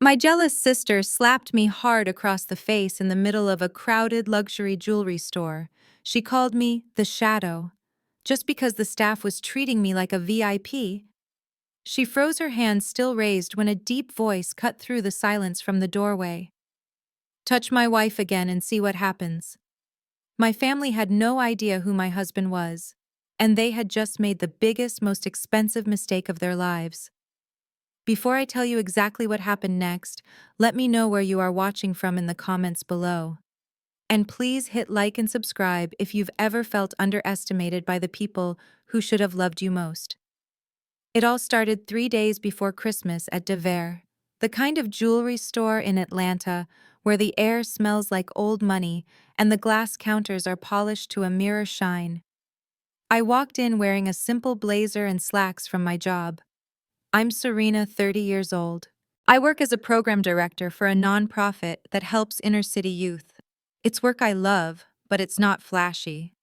My jealous sister slapped me hard across the face in the middle of a crowded luxury jewelry store. She called me the Shadow, just because the staff was treating me like a VIP. She froze her hand still raised when a deep voice cut through the silence from the doorway. Touch my wife again and see what happens. My family had no idea who my husband was, and they had just made the biggest, most expensive mistake of their lives. Before I tell you exactly what happened next, let me know where you are watching from in the comments below. And please hit like and subscribe if you've ever felt underestimated by the people who should have loved you most. It all started 3 days before Christmas at Devere, the kind of jewelry store in Atlanta where the air smells like old money and the glass counters are polished to a mirror shine. I walked in wearing a simple blazer and slacks from my job. I'm Serena, 30 years old. I work as a program director for a nonprofit that helps inner-city youth. It's work I love, but it's not flashy.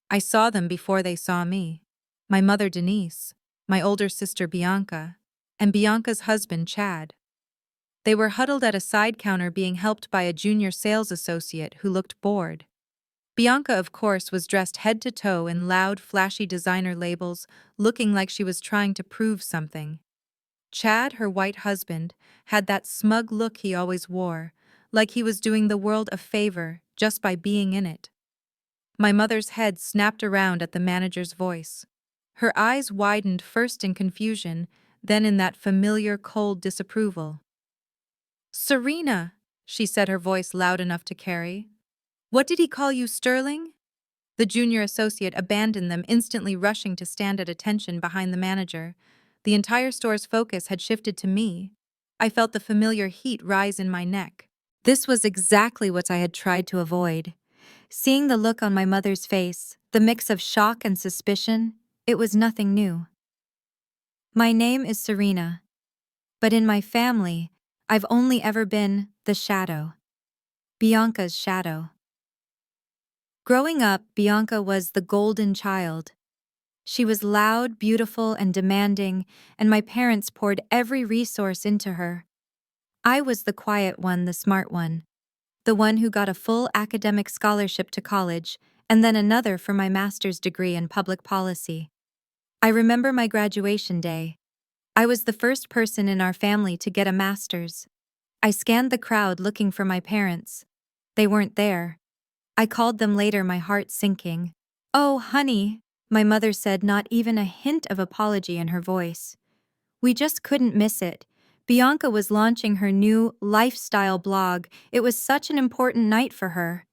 I saw them before they saw me. My mother, Denise, my older sister, Bianca, and Bianca's husband, Chad. They were huddled at a side counter being helped by a junior sales associate who looked bored. Bianca, of course, was dressed head to toe in loud, flashy designer labels, looking like she was trying to prove something. Chad, her white husband, had that smug look he always wore, like he was doing the world a favor just by being in it. My mother's head snapped around at the manager's voice. Her eyes widened first in confusion, then in that familiar cold disapproval. "Serena," she said, her voice loud enough to carry. "What did he call you, Sterling?" The junior associate abandoned them, instantly rushing to stand at attention behind the manager. The entire store's focus had shifted to me. I felt the familiar heat rise in my neck. This was exactly what I had tried to avoid. Seeing the look on my mother's face, the mix of shock and suspicion, it was nothing new. My name is Serena, but in my family, I've only ever been the Shadow. Bianca's shadow. Growing up, Bianca was the golden child. She was loud, beautiful, and demanding, and my parents poured every resource into her. I was the quiet one, the smart one, the one who got a full academic scholarship to college, and then another for my master's degree in public policy. I remember my graduation day. I was the first person in our family to get a master's. I scanned the crowd looking for my parents. They weren't there. I called them later, my heart sinking. "Oh, honey," my mother said, not even a hint of apology in her voice. "We just couldn't miss it. Bianca was launching her new lifestyle blog. It was such an important night for her."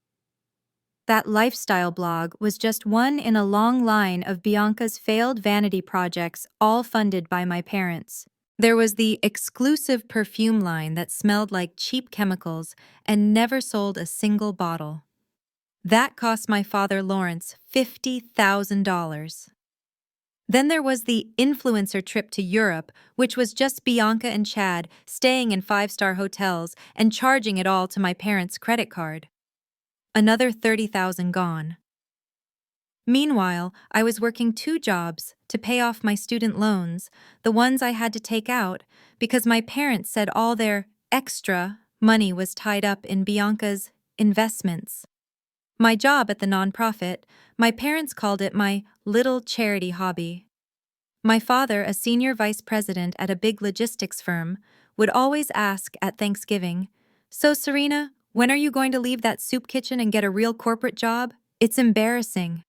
That lifestyle blog was just one in a long line of Bianca's failed vanity projects, all funded by my parents. There was the exclusive perfume line that smelled like cheap chemicals and never sold a single bottle. That cost my father, Lawrence, $50,000. Then there was the influencer trip to Europe, which was just Bianca and Chad staying in five-star hotels and charging it all to my parents' credit card. Another $30,000 gone. Meanwhile, I was working 2 jobs to pay off my student loans, the ones I had to take out because my parents said all their extra money was tied up in Bianca's investments. My job at the nonprofit, my parents called it my little charity hobby. My father, a senior vice president at a big logistics firm, would always ask at Thanksgiving, "So, Serena, when are you going to leave that soup kitchen and get a real corporate job? It's embarrassing."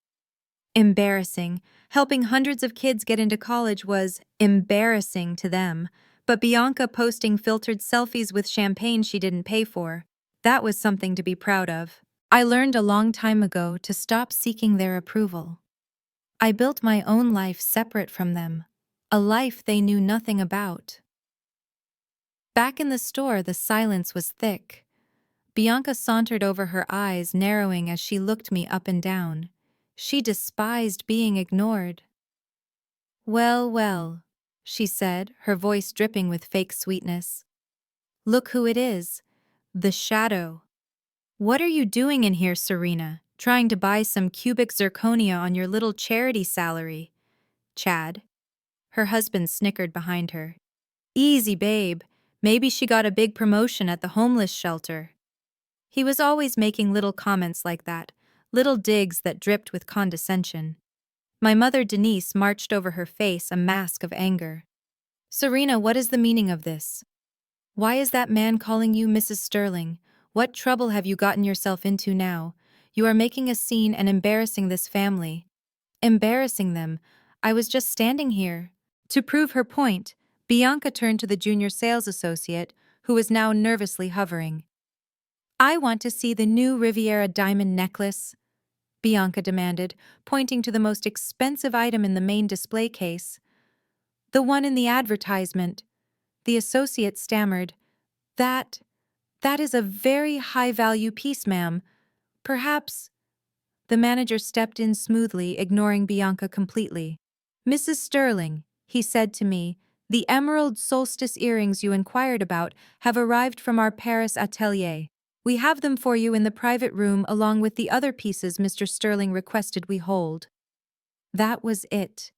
Embarrassing. Helping hundreds of kids get into college was embarrassing to them, but Bianca posting filtered selfies with champagne she didn't pay for, that was something to be proud of. I learned a long time ago to stop seeking their approval. I built my own life separate from them, a life they knew nothing about. Back in the store, the silence was thick. Bianca sauntered over, her eyes narrowing as she looked me up and down. She despised being ignored. "Well, well," she said, her voice dripping with fake sweetness. "Look who it is, the Shadow. What are you doing in here, Serena? Trying to buy some cubic zirconia on your little charity salary?" Chad. Her husband snickered behind her. "Easy, babe. Maybe she got a big promotion at the homeless shelter. He was always making little comments like that, little digs that dripped with condescension. My mother Denise marched over her face, a mask of anger. Serena, what is the meaning of this? Why is that man calling you Mrs. Sterling? What trouble have you gotten yourself into now? You are making a scene and embarrassing this family. Embarrassing them? I was just standing here. To prove her point, Bianca turned to the junior sales associate, who was now nervously hovering. I want to see the new Riviera diamond necklace, Bianca demanded, pointing to the most expensive item in the main display case. The one in the advertisement. The associate stammered. That is a very high-value piece, ma'am. Perhaps. The manager stepped in smoothly, ignoring Bianca completely. Mrs. Sterling, he said to me, the emerald solstice earrings you inquired about have arrived from our Paris atelier. We have them for you in the private room along with the other pieces Mr. Sterling requested we hold. That was it.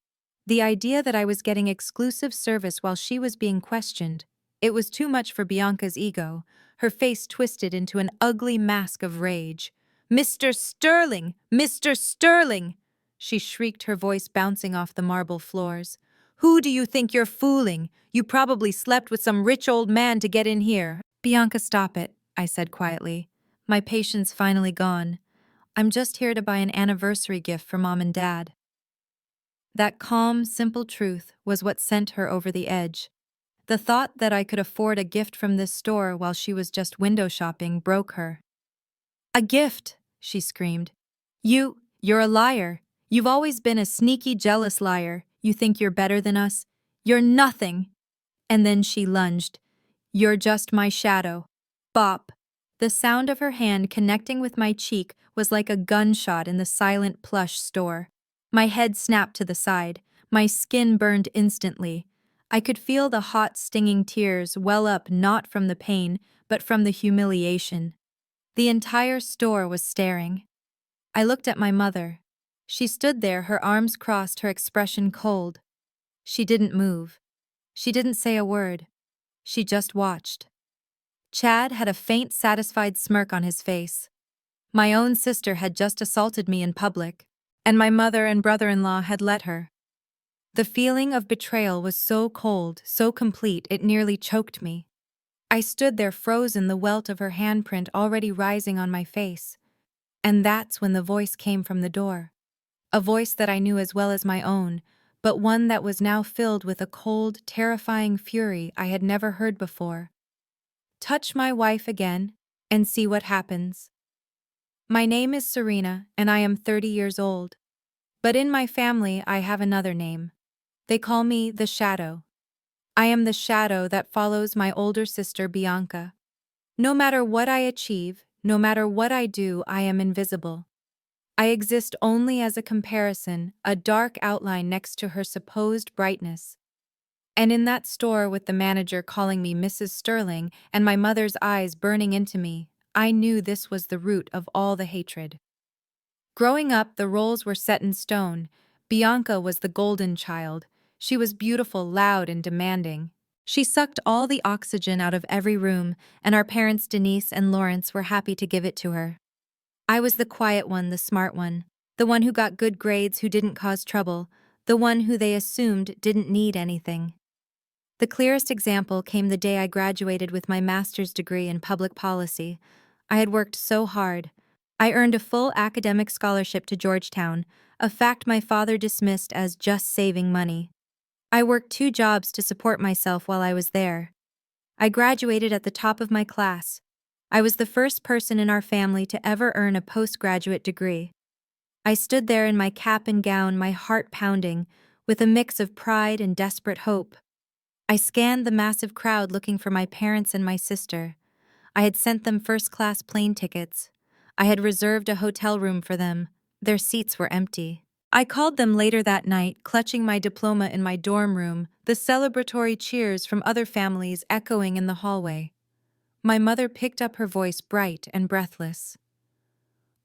The idea that I was getting exclusive service while she was being questioned. It was too much for Bianca's ego. Her face twisted into an ugly mask of rage. Mr. Sterling! Mr. Sterling! She shrieked, her voice bouncing off the marble floors. Who do you think you're fooling? You probably slept with some rich old man to get in here. Bianca, stop it, I said quietly. My patience finally gone. I'm just here to buy an anniversary gift for Mom and Dad. That calm, simple truth was what sent her over the edge. The thought that I could afford a gift from this store while she was just window shopping broke her. A gift, she screamed. You're a liar. You've always been a sneaky, jealous liar. You think you're better than us? You're nothing. And then she lunged. You're just my shadow. Bop. The sound of her hand connecting with my cheek was like a gunshot in the silent plush store. My head snapped to the side. My skin burned instantly. I could feel the hot, stinging tears well up not from the pain, but from the humiliation. The entire store was staring. I looked at my mother. She stood there, her arms crossed, her expression cold. She didn't move. She didn't say a word. She just watched. Chad had a faint, satisfied smirk on his face. My own sister had just assaulted me in public, and my mother and brother-in-law had let her. The feeling of betrayal was so cold, so complete, it nearly choked me. I stood there frozen, the welt of her handprint already rising on my face. And that's when the voice came from the door. A voice that I knew as well as my own, but one that was now filled with a cold, terrifying fury I had never heard before. Touch my wife again, and see what happens. My name is Serena, and I am 30 years old. But in my family I have another name. They call me the Shadow. I am the shadow that follows my older sister Bianca. No matter what I achieve, no matter what I do, I am invisible. I exist only as a comparison, a dark outline next to her supposed brightness. And in that store with the manager calling me Mrs. Sterling and my mother's eyes burning into me, I knew this was the root of all the hatred. Growing up, the roles were set in stone. Bianca was the golden child. She was beautiful, loud, and demanding. She sucked all the oxygen out of every room, and our parents Denise and Lawrence were happy to give it to her. I was the quiet one, the smart one, the one who got good grades, who didn't cause trouble, the one who they assumed didn't need anything. The clearest example came the day I graduated with my master's degree in public policy. I had worked so hard. I earned a full academic scholarship to Georgetown, a fact my father dismissed as just saving money. I worked 2 jobs to support myself while I was there. I graduated at the top of my class. I was the first person in our family to ever earn a postgraduate degree. I stood there in my cap and gown, my heart pounding, with a mix of pride and desperate hope. I scanned the massive crowd looking for my parents and my sister. I had sent them first-class plane tickets. I had reserved a hotel room for them. Their seats were empty. I called them later that night, clutching my diploma in my dorm room, the celebratory cheers from other families echoing in the hallway. My mother picked up her voice, bright and breathless.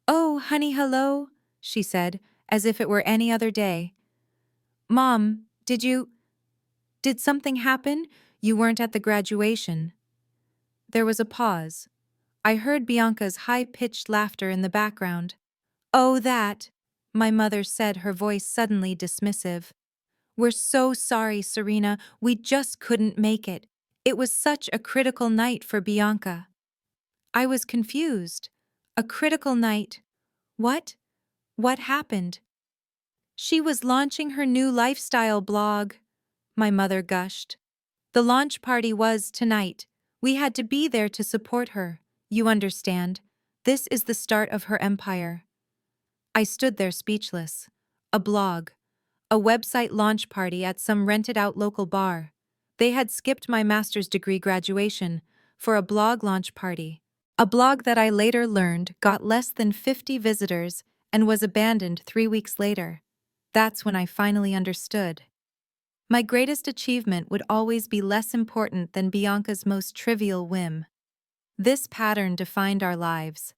"Oh, honey, hello," she said, as if it were any other day. "Mom, did something happen? You weren't at the graduation." There was a pause. I heard Bianca's high-pitched laughter in the background. "Oh, that," my mother said, her voice suddenly dismissive. "We're so sorry, Serena, we just couldn't make it. It was such a critical night for Bianca." I was confused. A critical night? What? What happened? "She was launching her new lifestyle blog," my mother gushed. "The launch party was tonight. We had to be there to support her. You understand. This is the start of her empire." I stood there speechless. A blog. A website launch party at some rented-out local bar. They had skipped my master's degree graduation for a blog launch party. A blog that I later learned got less than 50 visitors and was abandoned 3 weeks later. That's when I finally understood. My greatest achievement would always be less important than Bianca's most trivial whim. This pattern defined our lives.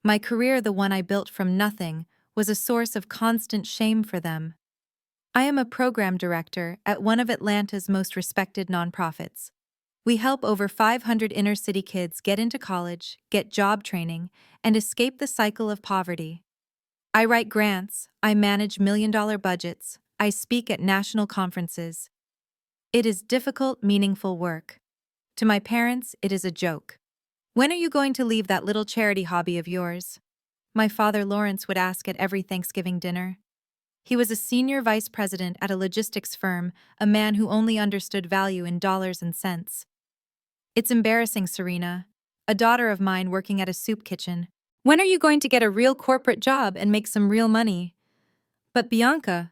My career, the one I built from nothing, was a source of constant shame for them. I am a program director at one of Atlanta's most respected nonprofits. We help over 500 inner-city kids get into college, get job training, and escape the cycle of poverty. I write grants, I manage million-dollar budgets, I speak at national conferences. It is difficult, meaningful work. To my parents, it is a joke. "When are you going to leave that little charity hobby of yours?" my father Lawrence would ask at every Thanksgiving dinner. He was a senior vice president at a logistics firm, a man who only understood value in dollars and cents. "It's embarrassing, Serena. A daughter of mine working at a soup kitchen. When are you going to get a real corporate job and make some real money?" But Bianca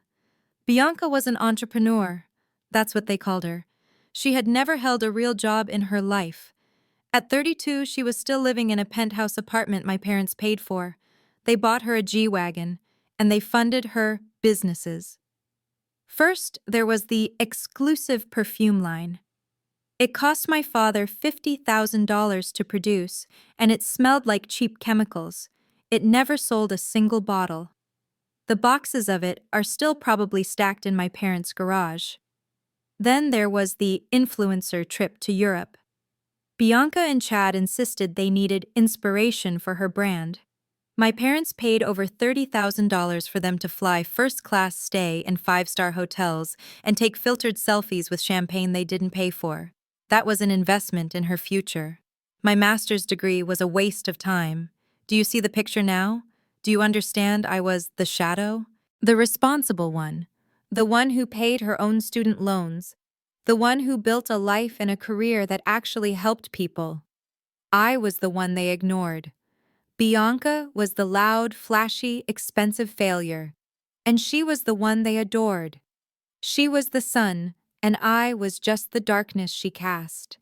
was an entrepreneur. That's what they called her. She had never held a real job in her life. At 32, she was still living in a penthouse apartment my parents paid for. They bought her a G-Wagon, and they funded her businesses. First, there was the exclusive perfume line. It cost my father $50,000 to produce, and it smelled like cheap chemicals. It never sold a single bottle. The boxes of it are still probably stacked in my parents' garage. Then there was the influencer trip to Europe. Bianca and Chad insisted they needed inspiration for her brand. My parents paid over $30,000 for them to fly first-class stay in five-star hotels and take filtered selfies with champagne they didn't pay for. That was an investment in her future. My master's degree was a waste of time. Do you see the picture now? Do you understand I was the shadow? The responsible one. The one who paid her own student loans. The one who built a life and a career that actually helped people. I was the one they ignored. Bianca was the loud, flashy, expensive failure. And she was the one they adored. She was the sun, and I was just the darkness she cast.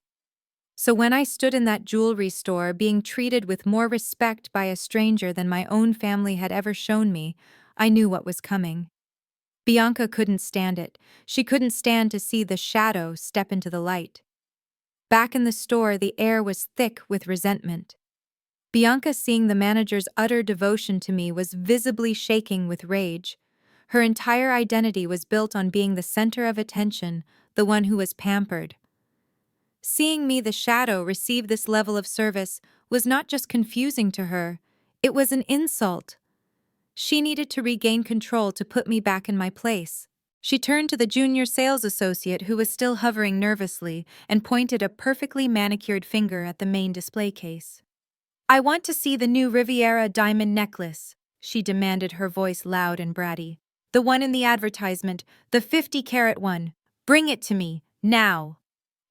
So when I stood in that jewelry store being treated with more respect by a stranger than my own family had ever shown me, I knew what was coming. Bianca couldn't stand it. She couldn't stand to see the shadow step into the light. Back in the store, the air was thick with resentment. Bianca, seeing the manager's utter devotion to me, was visibly shaking with rage. Her entire identity was built on being the center of attention, the one who was pampered. Seeing me, the shadow, receive this level of service was not just confusing to her, it was an insult. She needed to regain control to put me back in my place. She turned to the junior sales associate who was still hovering nervously and pointed a perfectly manicured finger at the main display case. "I want to see the new Riviera diamond necklace," she demanded, her voice loud and bratty. "The one in the advertisement, the 50-carat one. Bring it to me, now."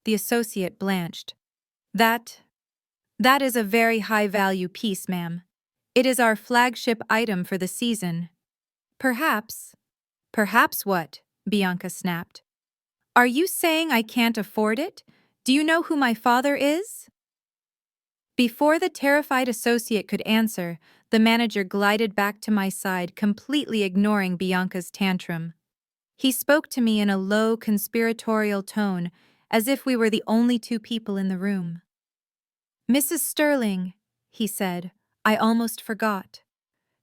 The associate blanched. That is a very high-value piece, ma'am. It is our flagship item for the season." "Perhaps." "Perhaps what?" Bianca snapped. "Are you saying I can't afford it? Do you know who my father is?" Before the terrified associate could answer, the manager glided back to my side, completely ignoring Bianca's tantrum. He spoke to me in a low, conspiratorial tone, as if we were the only two people in the room. "Mrs. Sterling," he said, "I almost forgot.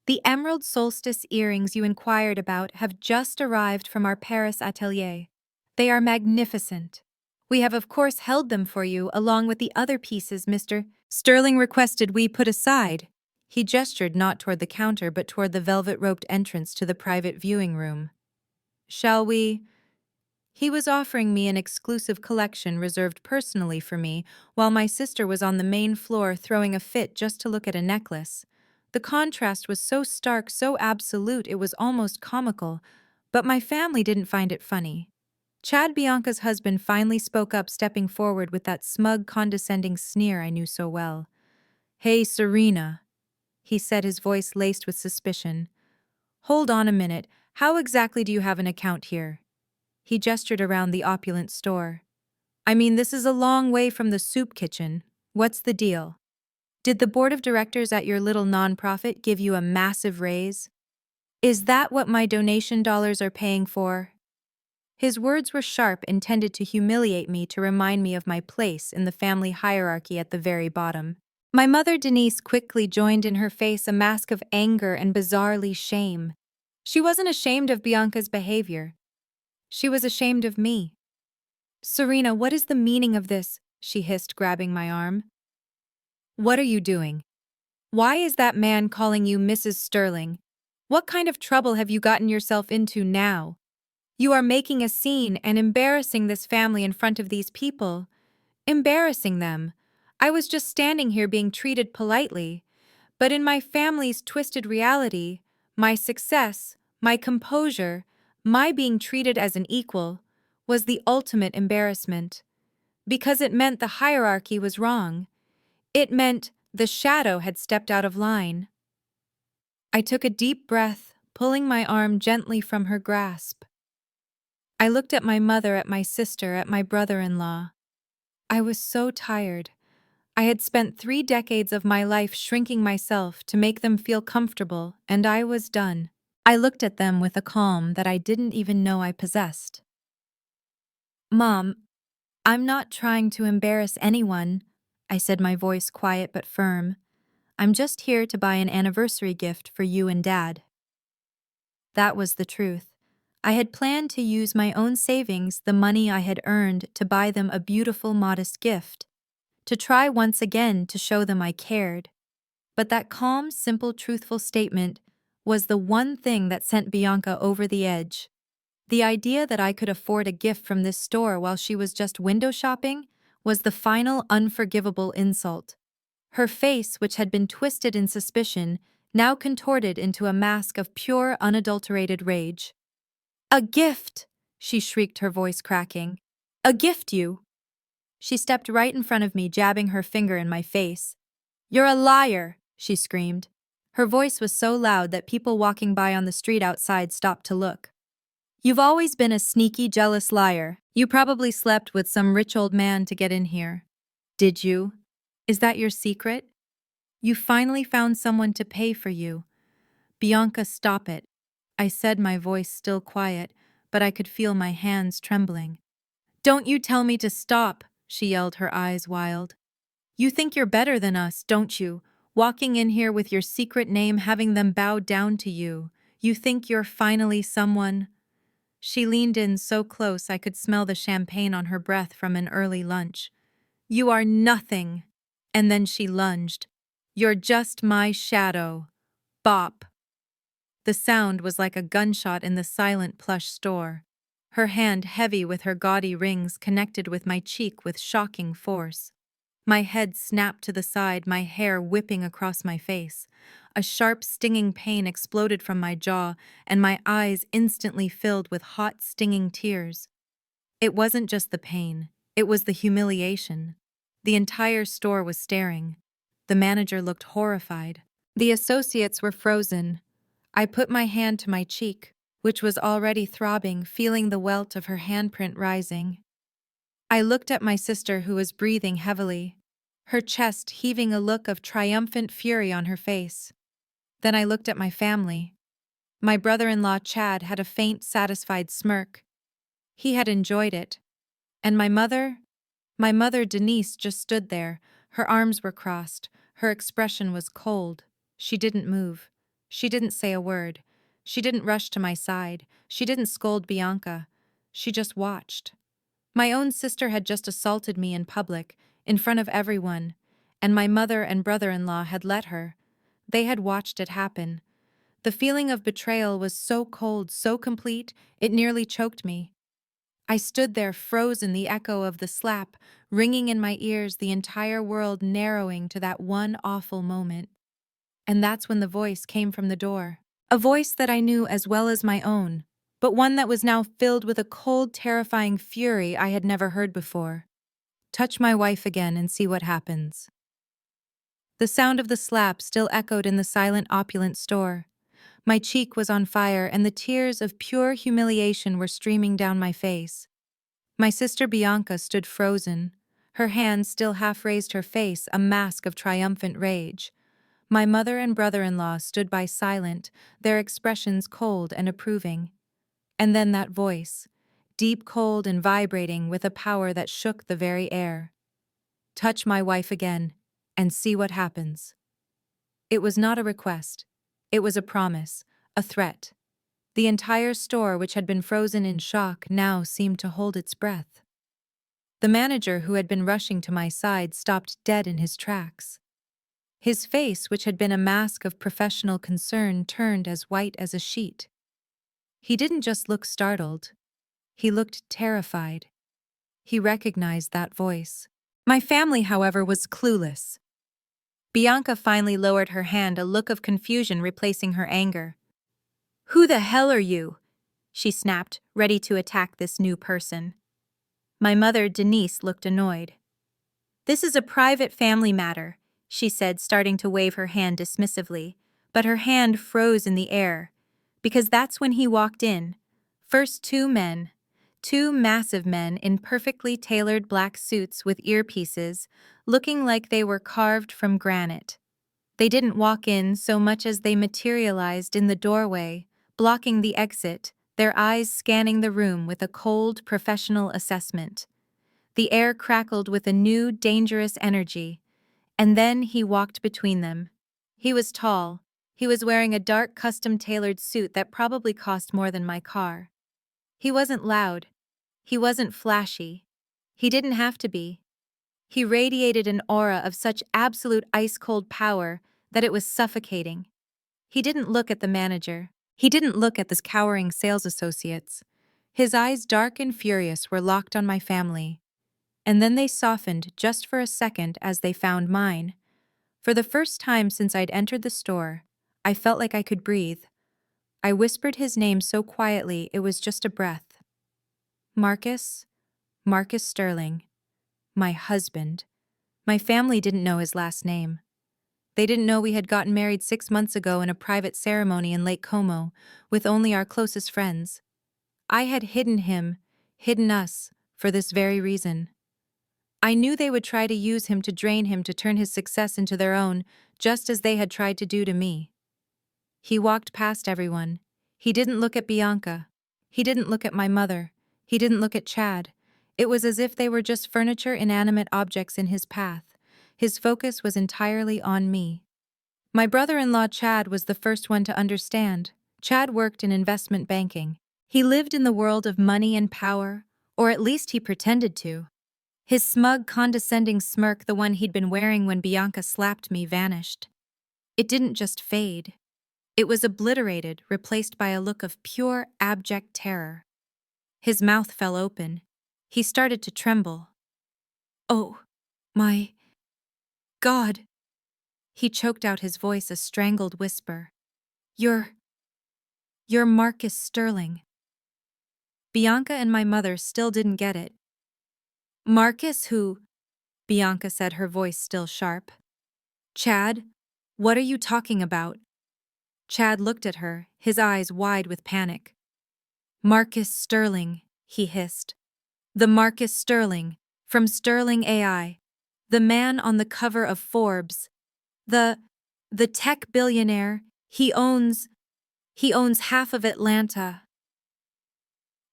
The emerald solstice earrings you inquired about have just arrived from our Paris atelier. They are magnificent. We have of course held them for you along with the other pieces Mr. Sterling requested we put aside. He gestured not toward the counter but toward the velvet-roped entrance to the private viewing room. Shall we? He was offering me an exclusive collection reserved personally for me, while my sister was on the main floor throwing a fit just to look at a necklace. The contrast was so stark, so absolute, it was almost comical, but my family didn't find it funny. Chad, Bianca's husband, finally spoke up, stepping forward with that smug, condescending sneer I knew so well. "Hey, Serena," he said, his voice laced with suspicion. "Hold on a minute, how exactly do you have an account here?" He gestured around the opulent store. "I mean, this is a long way from the soup kitchen. What's the deal? Did the board of directors at your little nonprofit give you a massive raise? Is that what my donation dollars are paying for?" His words were sharp, intended to humiliate me, to remind me of my place in the family hierarchy at the very bottom. My mother Denise quickly joined in, her face a mask of anger and bizarrely shame. She wasn't ashamed of Bianca's behavior. She was ashamed of me. "Serena, what is the meaning of this?" she hissed, grabbing my arm. "What are you doing? Why is that man calling you Mrs. Sterling? What kind of trouble have you gotten yourself into now? You are making a scene and embarrassing this family in front of these people. Embarrassing them. I was just standing here being treated politely. But in my family's twisted reality, my success, my composure, my being treated as an equal, was the ultimate embarrassment. Because it meant the hierarchy was wrong. It meant the shadow had stepped out of line." I took a deep breath, pulling my arm gently from her grasp. I looked at my mother, at my sister, at my brother-in-law. I was so tired. I had spent 3 decades of my life shrinking myself to make them feel comfortable, and I was done. I looked at them with a calm that I didn't even know I possessed. "Mom, I'm not trying to embarrass anyone," I said, my voice quiet but firm. "I'm just here to buy an anniversary gift for you and Dad." That was the truth. I had planned to use my own savings, the money I had earned, to buy them a beautiful, modest gift, to try once again to show them I cared. But that calm, simple, truthful statement was the one thing that sent Bianca over the edge. The idea that I could afford a gift from this store while she was just window shopping was the final, unforgivable insult. Her face, which had been twisted in suspicion, now contorted into a mask of pure, unadulterated rage. "A gift!" she shrieked, her voice cracking. "A gift, you!" She stepped right in front of me, jabbing her finger in my face. "You're a liar!" she screamed. Her voice was so loud that people walking by on the street outside stopped to look. "You've always been a sneaky, jealous liar. You probably slept with some rich old man to get in here. Did you? Is that your secret? You finally found someone to pay for you. Bianca, stop it," I said, my voice still quiet, but I could feel my hands trembling. "Don't you tell me to stop," she yelled, her eyes wild. "You think you're better than us, don't you? Walking in here with your secret name, having them bow down to you. You think you're finally someone?" She leaned in so close I could smell the champagne on her breath from an early lunch. "You are nothing." And then she lunged. "You're just my shadow." Bop. The sound was like a gunshot in the silent plush store. Her hand, heavy with her gaudy rings, connected with my cheek with shocking force. My head snapped to the side, my hair whipping across my face. A sharp, stinging pain exploded from my jaw, and my eyes instantly filled with hot, stinging tears. It wasn't just the pain, it was the humiliation. The entire store was staring. The manager looked horrified. The associates were frozen. I put my hand to my cheek, which was already throbbing, feeling the welt of her handprint rising. I looked at my sister, who was breathing heavily, her chest heaving, a look of triumphant fury on her face. Then I looked at my family. My brother-in-law Chad had a faint, satisfied smirk. He had enjoyed it. And my mother Denise just stood there. Her arms were crossed. Her expression was cold. She didn't move. She didn't say a word. She didn't rush to my side. She didn't scold Bianca. She just watched. My own sister had just assaulted me in public, in front of everyone, and my mother and brother-in-law had let her. They had watched it happen. The feeling of betrayal was so cold, so complete, it nearly choked me. I stood there frozen, the echo of the slap ringing in my ears, the entire world narrowing to that one awful moment. And that's when the voice came from the door. A voice that I knew as well as my own, but one that was now filled with a cold, terrifying fury I had never heard before. Touch my wife again and see what happens. The sound of the slap still echoed in the silent, opulent store. My cheek was on fire, and the tears of pure humiliation were streaming down my face. My sister Bianca stood frozen, her hand still half raised, her face a mask of triumphant rage. My mother and brother-in-law stood by silent, their expressions cold and approving. And then that voice, deep, cold, and vibrating with a power that shook the very air. Touch my wife again, and see what happens. It was not a request. It was a promise, a threat. The entire store, which had been frozen in shock, now seemed to hold its breath. The manager, who had been rushing to my side, stopped dead in his tracks. His face, which had been a mask of professional concern, turned as white as a sheet. He didn't just look startled. He looked terrified. He recognized that voice. My family, however, was clueless. Bianca finally lowered her hand, a look of confusion replacing her anger. "Who the hell are you?" she snapped, ready to attack this new person. My mother, Denise, looked annoyed. "This is a private family matter," she said, starting to wave her hand dismissively, but her hand froze in the air, because that's when he walked in. First, two men. Two massive men in perfectly tailored black suits with earpieces, looking like they were carved from granite. They didn't walk in so much as they materialized in the doorway, blocking the exit, their eyes scanning the room with a cold, professional assessment. The air crackled with a new, dangerous energy, and then he walked between them. He was tall. He was wearing a dark, custom-tailored suit that probably cost more than my car. He wasn't loud. He wasn't flashy. He didn't have to be. He radiated an aura of such absolute ice-cold power that it was suffocating. He didn't look at the manager. He didn't look at the cowering sales associates. His eyes, dark and furious, were locked on my family. And then they softened just for a second as they found mine. For the first time since I'd entered the store, I felt like I could breathe. I whispered his name so quietly it was just a breath. Marcus Sterling. My husband. My family didn't know his last name. They didn't know we had gotten married 6 months ago in a private ceremony in Lake Como, with only our closest friends. I had hidden him, hidden us, for this very reason. I knew they would try to use him to drain him, to turn his success into their own, just as they had tried to do to me. He walked past everyone. He didn't look at Bianca. He didn't look at my mother. He didn't look at Chad. It was as if they were just furniture, inanimate objects in his path. His focus was entirely on me. My brother-in-law Chad was the first one to understand. Chad worked in investment banking. He lived in the world of money and power, or at least he pretended to. His smug, condescending smirk, the one he'd been wearing when Bianca slapped me, vanished. It didn't just fade. It was obliterated, replaced by a look of pure, abject terror. His mouth fell open. He started to tremble. "Oh, my God!" He choked out, his voice a strangled whisper. You're Marcus Sterling." Bianca and my mother still didn't get it. "Marcus who?" Bianca said, her voice still sharp. "Chad, what are you talking about?" Chad looked at her, his eyes wide with panic. "Marcus Sterling," he hissed. "The Marcus Sterling, from Sterling AI. The man on the cover of Forbes. The tech billionaire. He owns half of Atlanta."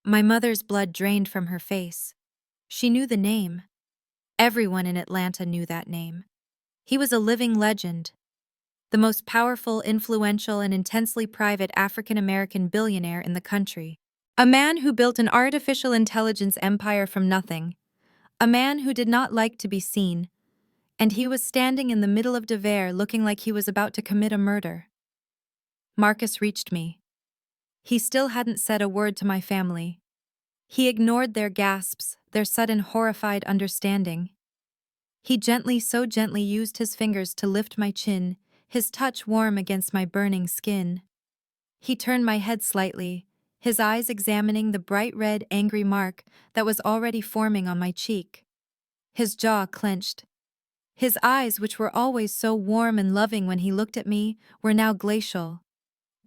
My mother's blood drained from her face. She knew the name. Everyone in Atlanta knew that name. He was a living legend. The most powerful, influential, and intensely private African-American billionaire in the country. A man who built an artificial intelligence empire from nothing. A man who did not like to be seen. And he was standing in the middle of Devere looking like he was about to commit a murder. Marcus reached me. He still hadn't said a word to my family. He ignored their gasps, their sudden horrified understanding. He so gently used his fingers to lift my chin, his touch warm against my burning skin. He turned my head slightly, his eyes examining the bright red, angry mark that was already forming on my cheek. His jaw clenched. His eyes, which were always so warm and loving when he looked at me, were now glacial.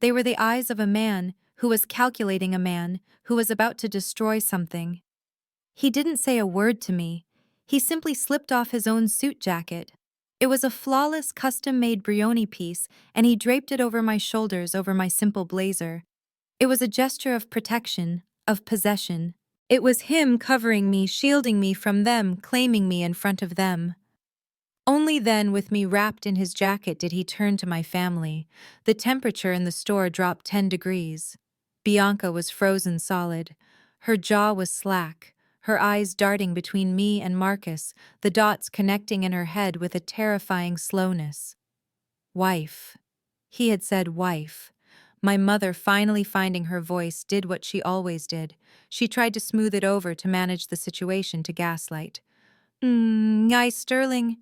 They were the eyes of a man who was calculating, a man who was about to destroy something. He didn't say a word to me. He simply slipped off his own suit jacket. It was a flawless, custom-made Brioni piece, and he draped it over my shoulders over my simple blazer. It was a gesture of protection, of possession. It was him covering me, shielding me from them, claiming me in front of them. Only then, with me wrapped in his jacket, did he turn to my family. The temperature in the store dropped 10 degrees. Bianca was frozen solid. Her jaw was slack, her eyes darting between me and Marcus, the dots connecting in her head with a terrifying slowness. Wife. He had said wife. My mother, finally finding her voice, did what she always did. She tried to smooth it over, to manage the situation, to gaslight. Sterling.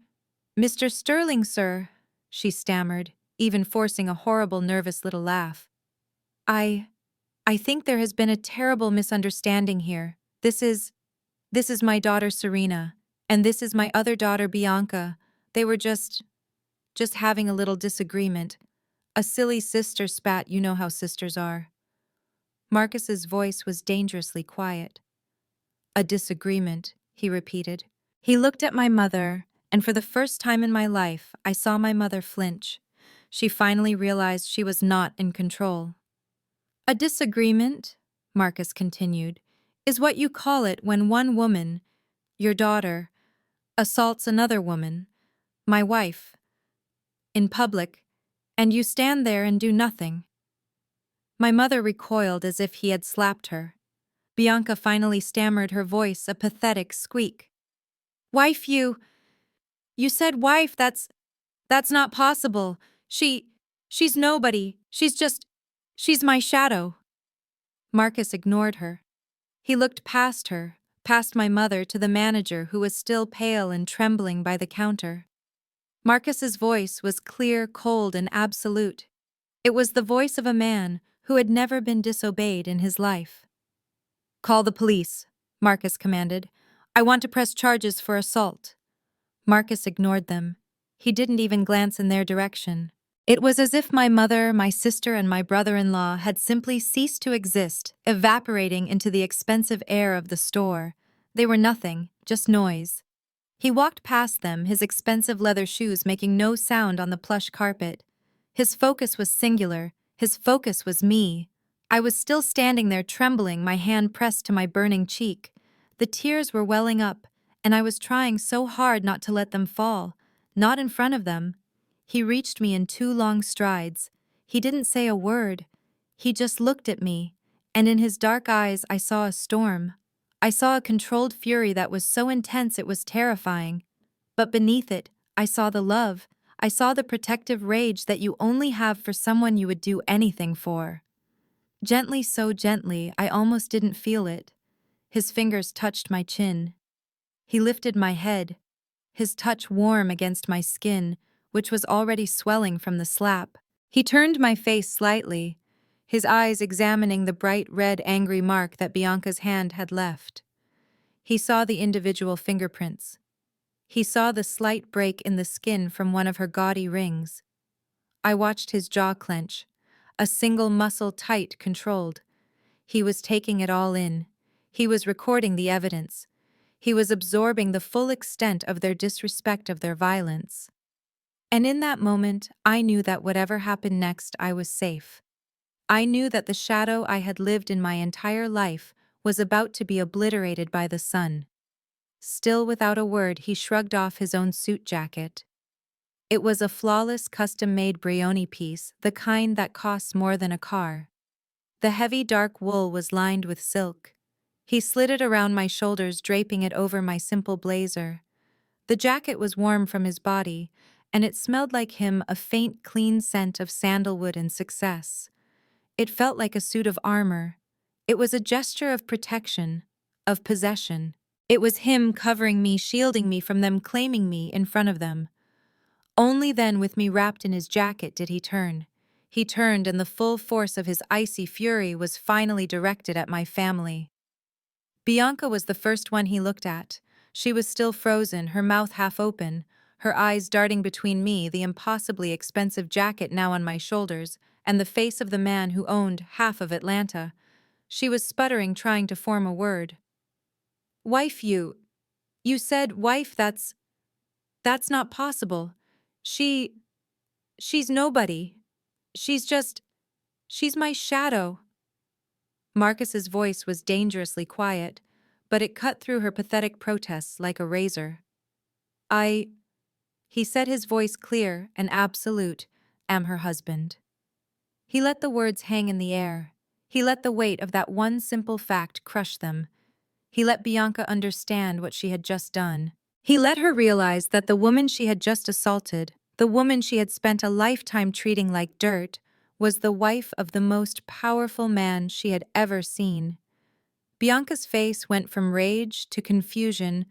Mr. Sterling, sir, she stammered, even forcing a horrible, nervous little laugh. I think there has been a terrible misunderstanding here. This is my daughter Serena, and this is my other daughter Bianca. They were just having a little disagreement. A silly sister spat, you know how sisters are. Marcus's voice was dangerously quiet. A disagreement, he repeated. He looked at my mother, and for the first time in my life, I saw my mother flinch. She finally realized she was not in control. A disagreement, Marcus continued, is what you call it when one woman, your daughter, assaults another woman, my wife, in public, and you stand there and do nothing. My mother recoiled as if he had slapped her. Bianca finally stammered, her voice a pathetic squeak. Wife, you said wife, that's not possible. She's nobody. She's my shadow. Marcus ignored her. He looked past her, past my mother, to the manager, who was still pale and trembling by the counter. Marcus's voice was clear, cold, and absolute. It was the voice of a man who had never been disobeyed in his life. Call the police, Marcus commanded. I want to press charges for assault. Marcus ignored them. He didn't even glance in their direction. It was as if my mother, my sister, and my brother-in-law had simply ceased to exist, evaporating into the expensive air of the store. They were nothing, just noise. He walked past them, his expensive leather shoes making no sound on the plush carpet. His focus was singular. His focus was me. I was still standing there trembling, my hand pressed to my burning cheek. The tears were welling up, and I was trying so hard not to let them fall, not in front of them. He reached me in 2 long strides. He didn't say a word. He just looked at me, and in his dark eyes I saw a storm. I saw a controlled fury that was so intense it was terrifying. But beneath it, I saw the love. I saw the protective rage that you only have for someone you would do anything for. Gently, so gently, I almost didn't feel it. His fingers touched my chin. He lifted my head, his touch warm against my skin, which was already swelling from the slap. He turned my face slightly, his eyes examining the bright red angry mark that Bianca's hand had left. He saw the individual fingerprints. He saw the slight break in the skin from one of her gaudy rings. I watched his jaw clench, a single muscle tight, controlled. He was taking it all in. He was recording the evidence. He was absorbing the full extent of their disrespect, of their violence. And in that moment, I knew that whatever happened next, I was safe. I knew that the shadow I had lived in my entire life was about to be obliterated by the sun. Still without a word, he shrugged off his own suit jacket. It was a flawless, custom-made Brioni piece, the kind that costs more than a car. The heavy dark wool was lined with silk. He slid it around my shoulders, draping it over my simple blazer. The jacket was warm from his body, and it smelled like him, a faint, clean scent of sandalwood and success. It felt like a suit of armor. It was a gesture of protection, of possession. It was him covering me, shielding me from them, claiming me in front of them. Only then, with me wrapped in his jacket, did he turn. He turned, and the full force of his icy fury was finally directed at my family. Bianca was the first one he looked at. She was still frozen, her mouth half open, her eyes darting between me, the impossibly expensive jacket now on my shoulders, and the face of the man who owned half of Atlanta. She was sputtering, trying to form a word. "Wife, you said wife, that's not possible. She's nobody. She's my shadow." Marcus's voice was dangerously quiet, but it cut through her pathetic protests like a razor. He said, his voice clear and absolute, "am her husband." He let the words hang in the air. He let the weight of that one simple fact crush them. He let Bianca understand what she had just done. He let her realize that the woman she had just assaulted, the woman she had spent a lifetime treating like dirt, was the wife of the most powerful man she had ever seen. Bianca's face went from rage to confusion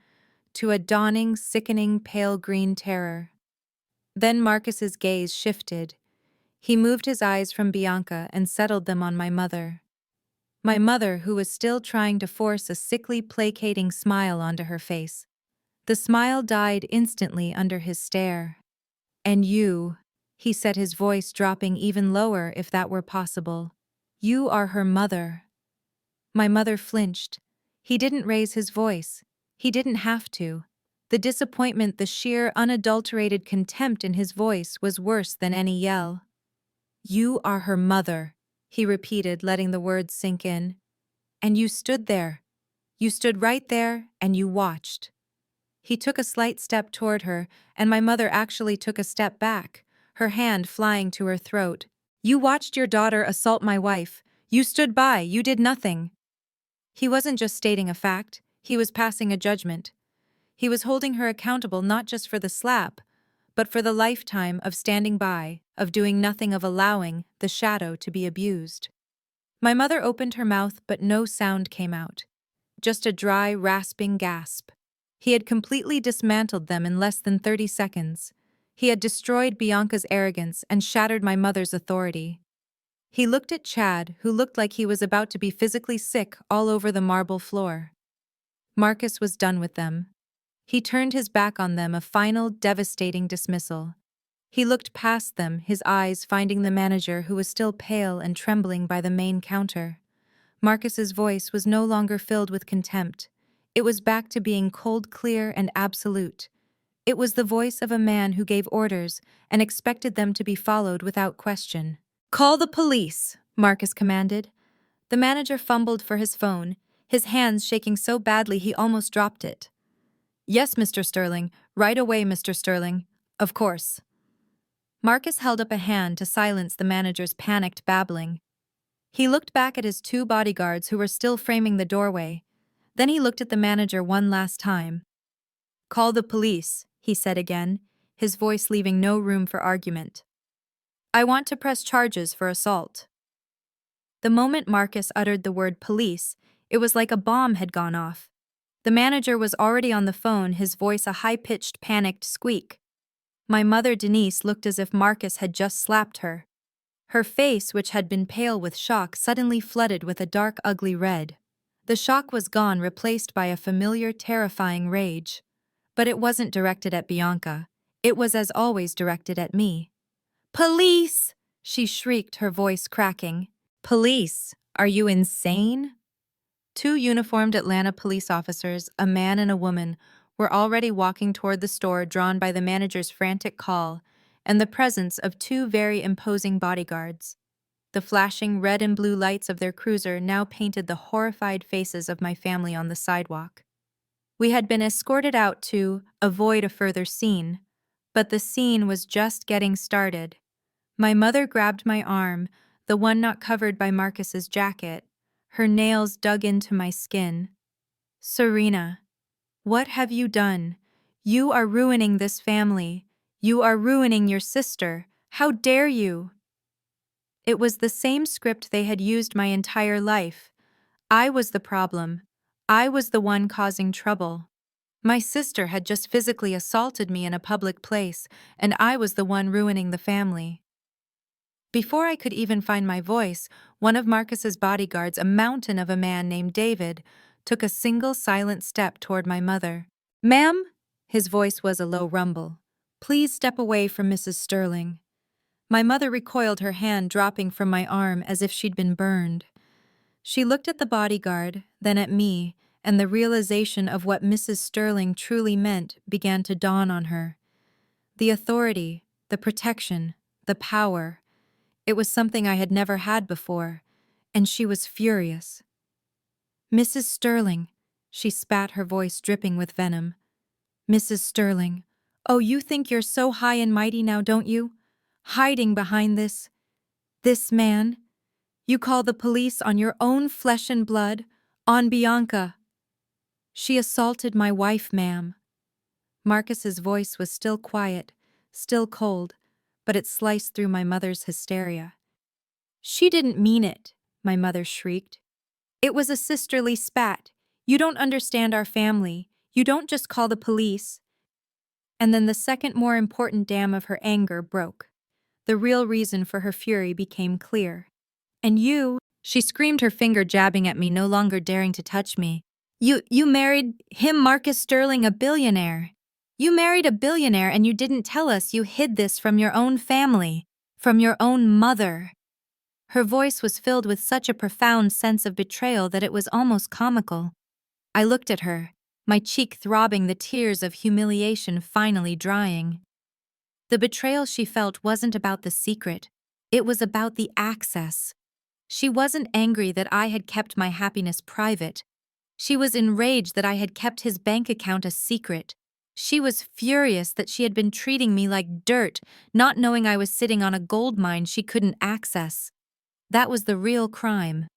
to a dawning, sickening, pale green terror. Then Marcus's gaze shifted. He moved his eyes from Bianca and settled them on my mother. My mother, who was still trying to force a sickly, placating smile onto her face. The smile died instantly under his stare. "And you," he said, his voice dropping even lower if that were possible. "You are her mother." My mother flinched. He didn't raise his voice. He didn't have to. The disappointment, the sheer, unadulterated contempt in his voice was worse than any yell. "You are her mother," he repeated, letting the words sink in. "And you stood there. You stood right there, and you watched." He took a slight step toward her, and my mother actually took a step back, her hand flying to her throat. "You watched your daughter assault my wife. You stood by, you did nothing." He wasn't just stating a fact, he was passing a judgment. He was holding her accountable not just for the slap, but for the lifetime of standing by, of doing nothing, of allowing the shadow to be abused. My mother opened her mouth, but no sound came out. Just a dry, rasping gasp. He had completely dismantled them in less than 30 seconds. He had destroyed Bianca's arrogance and shattered my mother's authority. He looked at Chad, who looked like he was about to be physically sick all over the marble floor. Marcus was done with them. He turned his back on them, a final, devastating dismissal. He looked past them, his eyes finding the manager, who was still pale and trembling by the main counter. Marcus's voice was no longer filled with contempt. It was back to being cold, clear, and absolute. It was the voice of a man who gave orders and expected them to be followed without question. "Call the police," Marcus commanded. The manager fumbled for his phone, his hands shaking so badly he almost dropped it. "Yes, Mr. Sterling. Right away, Mr. Sterling. Of course." Marcus held up a hand to silence the manager's panicked babbling. He looked back at his 2 bodyguards who were still framing the doorway. Then he looked at the manager one last time. "Call the police," he said again, his voice leaving no room for argument. "I want to press charges for assault." The moment Marcus uttered the word police, it was like a bomb had gone off. The manager was already on the phone, his voice a high-pitched, panicked squeak. My mother, Denise, looked as if Marcus had just slapped her. Her face, which had been pale with shock, suddenly flooded with a dark, ugly red. The shock was gone, replaced by a familiar, terrifying rage. But it wasn't directed at Bianca. It was, as always, directed at me. "Police!" she shrieked, her voice cracking. "Police? Are you insane?" 2 uniformed Atlanta police officers, a man and a woman, were already walking toward the store, drawn by the manager's frantic call and the presence of 2 very imposing bodyguards. The flashing red and blue lights of their cruiser now painted the horrified faces of my family on the sidewalk. We had been escorted out to avoid a further scene, but the scene was just getting started. My mother grabbed my arm, the one not covered by Marcus's jacket, her nails dug into my skin. "Serena, what have you done? You are ruining this family. You are ruining your sister. How dare you?" It was the same script they had used my entire life. I was the problem. I was the one causing trouble. My sister had just physically assaulted me in a public place, and I was the one ruining the family. Before I could even find my voice, one of Marcus's bodyguards, a mountain of a man named David, took a single silent step toward my mother. "Ma'am?" His voice was a low rumble. "Please step away from Mrs. Sterling." My mother recoiled, her hand dropping from my arm as if she'd been burned. She looked at the bodyguard, then at me, and the realization of what Mrs. Sterling truly meant began to dawn on her. The authority, the protection, the power. It was something I had never had before, and she was furious. "Mrs. Sterling," she spat, her voice dripping with venom. "Mrs. Sterling, oh, you think you're so high and mighty now, don't you? Hiding behind this man? You call the police on your own flesh and blood, on Bianca. She assaulted my wife, ma'am." Marcus's voice was still quiet, still cold, but it sliced through my mother's hysteria. "She didn't mean it," my mother shrieked. "It was a sisterly spat. You don't understand our family. You don't just call the police." And then the second more important dam of her anger broke. The real reason for her fury became clear. "And you," she screamed, her finger jabbing at me, no longer daring to touch me. You married him, Marcus Sterling, a billionaire. You married a billionaire and you didn't tell us. You hid this from your own family, from your own mother." Her voice was filled with such a profound sense of betrayal that it was almost comical. I looked at her, my cheek throbbing, the tears of humiliation finally drying. The betrayal she felt wasn't about the secret. It was about the access. She wasn't angry that I had kept my happiness private. She was enraged that I had kept his bank account a secret. She was furious that she had been treating me like dirt, not knowing I was sitting on a gold mine she couldn't access. That was the real crime.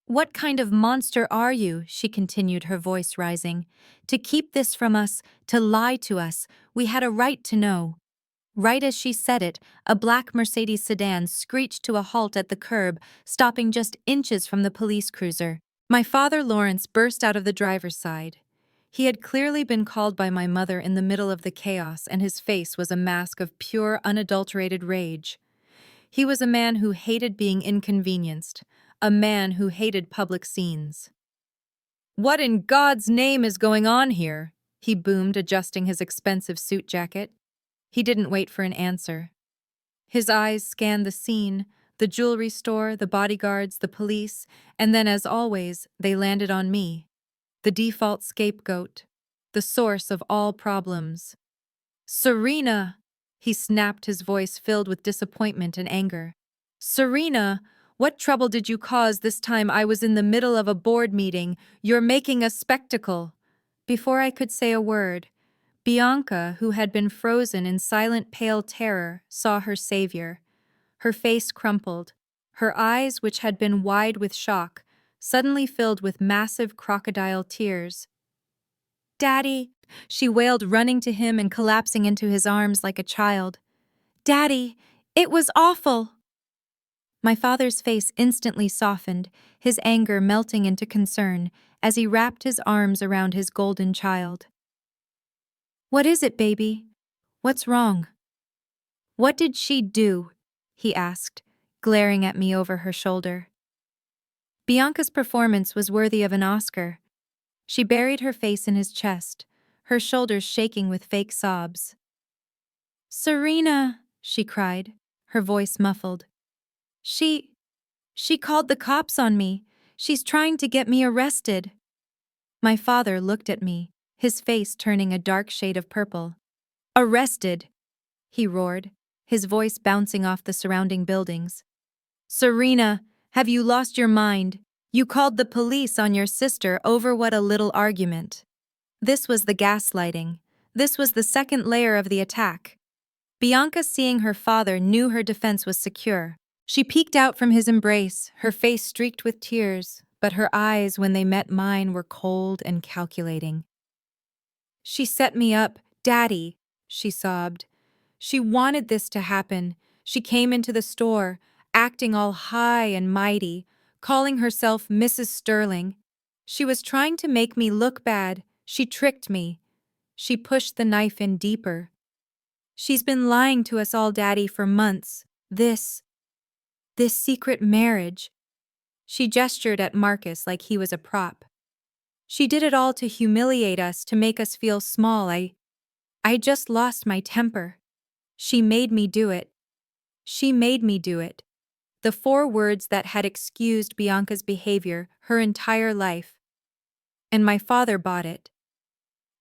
"What kind of monster are you?" she continued, her voice rising. "To keep this from us, to lie to us. We had a right to know." Right as she said it, a black Mercedes sedan screeched to a halt at the curb, stopping just inches from the police cruiser. My father, Lawrence, burst out of the driver's side. He had clearly been called by my mother in the middle of the chaos, and his face was a mask of pure, unadulterated rage. He was a man who hated being inconvenienced, a man who hated public scenes. "What in God's name is going on here?" he boomed, adjusting his expensive suit jacket. He didn't wait for an answer. His eyes scanned the scene, the jewelry store, the bodyguards, the police, and then, as always, they landed on me, the default scapegoat, the source of all problems. "Serena!" he snapped, his voice filled with disappointment and anger. "Serena, what trouble did you cause this time? I was in the middle of a board meeting. You're making a spectacle." Before I could say a word, Bianca, who had been frozen in silent pale terror, saw her savior. Her face crumpled. Her eyes, which had been wide with shock, suddenly filled with massive crocodile tears. "Daddy," she wailed, running to him and collapsing into his arms like a child. "Daddy, it was awful." My father's face instantly softened, his anger melting into concern as he wrapped his arms around his golden child. "What is it, baby? What's wrong?" "What did she do?" he asked, glaring at me over her shoulder. Bianca's performance was worthy of an Oscar. She buried her face in his chest, her shoulders shaking with fake sobs. "Serena," she cried, her voice muffled. She called the cops on me. She's trying to get me arrested." My father looked at me, his face turning a dark shade of purple. "Arrested?" he roared, his voice bouncing off the surrounding buildings. "Serena, have you lost your mind? You called the police on your sister over what, a little argument?" This was the gaslighting. This was the second layer of the attack. Bianca, seeing her father, knew her defense was secure. She peeked out from his embrace, her face streaked with tears, but her eyes, when they met mine, were cold and calculating. "She set me up, Daddy," she sobbed. "She wanted this to happen. She came into the store, acting all high and mighty, calling herself Mrs. Sterling. She was trying to make me look bad. She tricked me. She pushed the knife in deeper. She's been lying to us all, Daddy, for months. This secret marriage." She gestured at Marcus like he was a prop. "She did it all to humiliate us, to make us feel small. I just lost my temper. She made me do it. She made me do it." The four words that had excused Bianca's behavior her entire life. And my father bought it.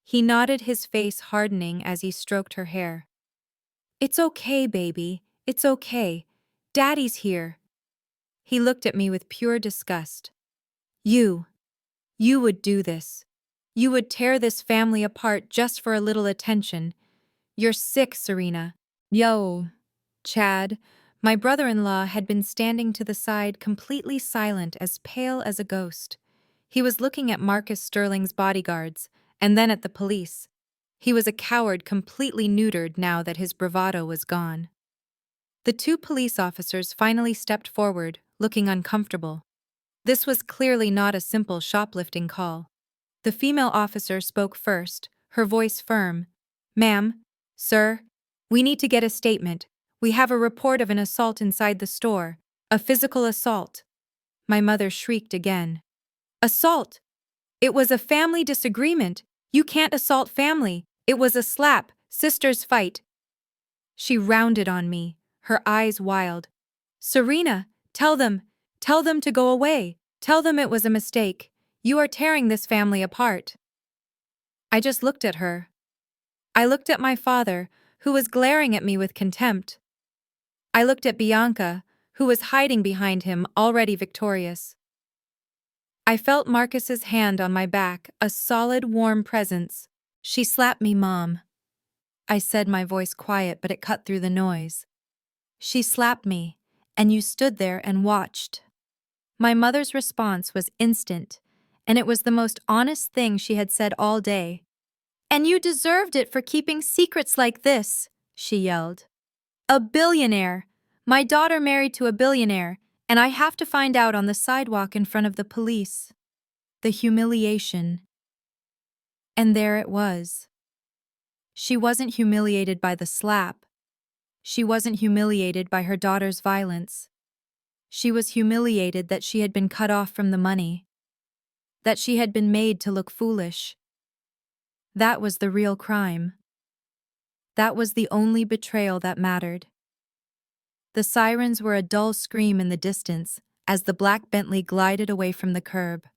He nodded, his face hardening as he stroked her hair. "It's okay, baby. It's okay. Daddy's here." He looked at me with pure disgust. You would do this. You would tear this family apart just for a little attention. You're sick, Serena." "Yo, Chad." My brother-in-law had been standing to the side, completely silent, as pale as a ghost. He was looking at Marcus Sterling's bodyguards, and then at the police. He was a coward, completely neutered now that his bravado was gone. The two police officers finally stepped forward, looking uncomfortable. This was clearly not a simple shoplifting call. The female officer spoke first, her voice firm. "Ma'am, sir, we need to get a statement. We have a report of an assault inside the store. A physical assault." My mother shrieked again. "Assault? It was a family disagreement. You can't assault family. It was a slap, sisters fight." She rounded on me, her eyes wild. "Serena, tell them to go away. Tell them it was a mistake. You are tearing this family apart." I just looked at her. I looked at my father, who was glaring at me with contempt. I looked at Bianca, who was hiding behind him, already victorious. I felt Marcus's hand on my back, a solid, warm presence. "She slapped me, Mom," I said, my voice quiet, but it cut through the noise. "She slapped me, and you stood there and watched." My mother's response was instant, and it was the most honest thing she had said all day. "And you deserved it for keeping secrets like this," she yelled. "A billionaire! My daughter married to a billionaire, and I have to find out on the sidewalk in front of the police." The humiliation. And there it was. She wasn't humiliated by the slap. She wasn't humiliated by her daughter's violence. She was humiliated that she had been cut off from the money. That she had been made to look foolish. That was the real crime. That was the only betrayal that mattered. The sirens were a dull scream in the distance as the black Bentley glided away from the curb.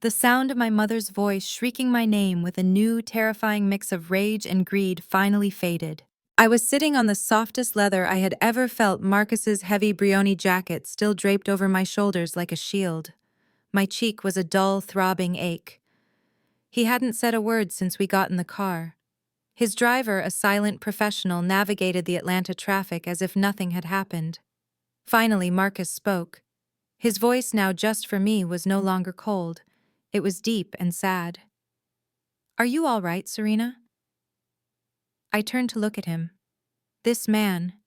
The sound of my mother's voice shrieking my name with a new, terrifying mix of rage and greed finally faded. I was sitting on the softest leather I had ever felt, Marcus's heavy Brioni jacket still draped over my shoulders like a shield. My cheek was a dull, throbbing ache. He hadn't said a word since we got in the car. His driver, a silent professional, navigated the Atlanta traffic as if nothing had happened. Finally, Marcus spoke. His voice, now just for me, was no longer cold. It was deep and sad. "Are you all right, Serena?" I turned to look at him. This man,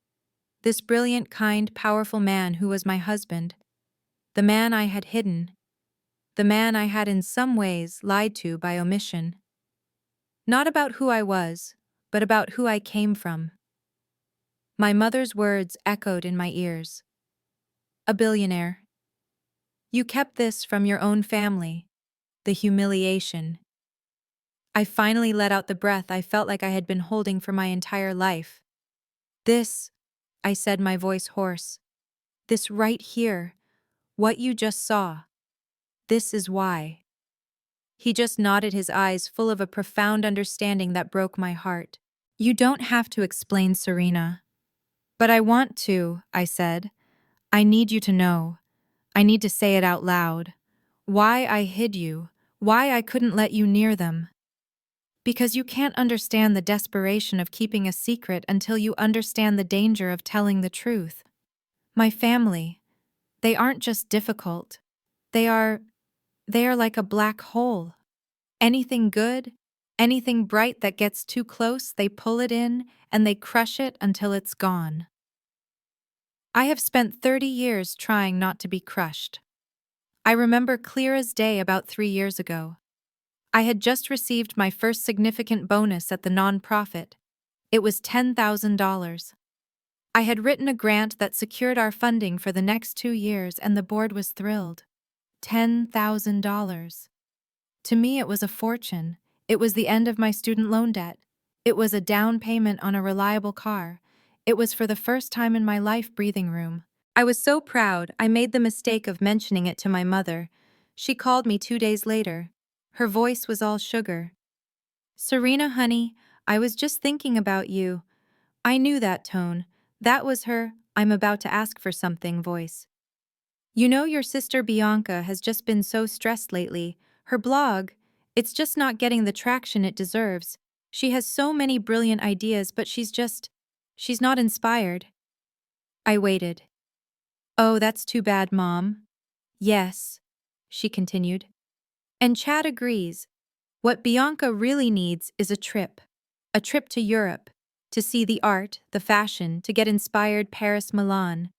this brilliant, kind, powerful man who was my husband, the man I had hidden, the man I had in some ways lied to by omission. Not about who I was, but about who I came from. My mother's words echoed in my ears. "A billionaire. You kept this from your own family. The humiliation." I finally let out the breath I felt like I had been holding for my entire life. "This," I said, my voice hoarse, "this right here, what you just saw, this is why." He just nodded, his eyes full of a profound understanding that broke my heart. "You don't have to explain, Serena." "But I want to," I said. "I need you to know. I need to say it out loud. Why I hid you, why I couldn't let you near them. Because you can't understand the desperation of keeping a secret until you understand the danger of telling the truth." My family, they aren't just difficult. They are, they are like a black hole. Anything good, anything bright that gets too close, they pull it in and they crush it until it's gone. I have spent 30 years trying not to be crushed. I remember clear as day about 3 years ago. I had just received my first significant bonus at the nonprofit. It was $10,000. I had written a grant that secured our funding for the next 2 years, and the board was thrilled. $10,000. To me, it was a fortune. It was the end of my student loan debt. It was a down payment on a reliable car. It was for the first time in my life breathing room. I was so proud, I made the mistake of mentioning it to my mother. She called me 2 days later. Her voice was all sugar. "Serena, honey, I was just thinking about you." I knew that tone. That was her, "I'm about to ask for something" voice. "You know, your sister Bianca has just been so stressed lately. Her blog, it's just not getting the traction it deserves. She has so many brilliant ideas, but she's not inspired." I waited. "Oh, that's too bad, Mom." "Yes," she continued. "And Chad agrees. What Bianca really needs is a trip. A trip to Europe. To see the art, the fashion, to get inspired Paris, Milan.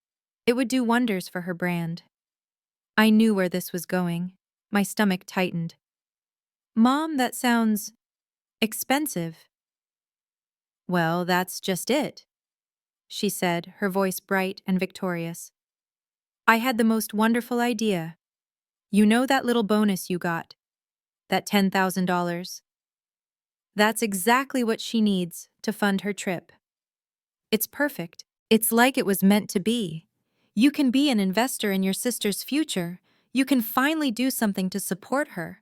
It would do wonders for her brand." I knew where this was going. My stomach tightened. "Mom, that sounds expensive." "Well, that's just it," she said, her voice bright and victorious. "I had the most wonderful idea. You know that little bonus you got? That $10,000? That's exactly what she needs to fund her trip. It's perfect. It's like it was meant to be. You can be an investor in your sister's future. You can finally do something to support her."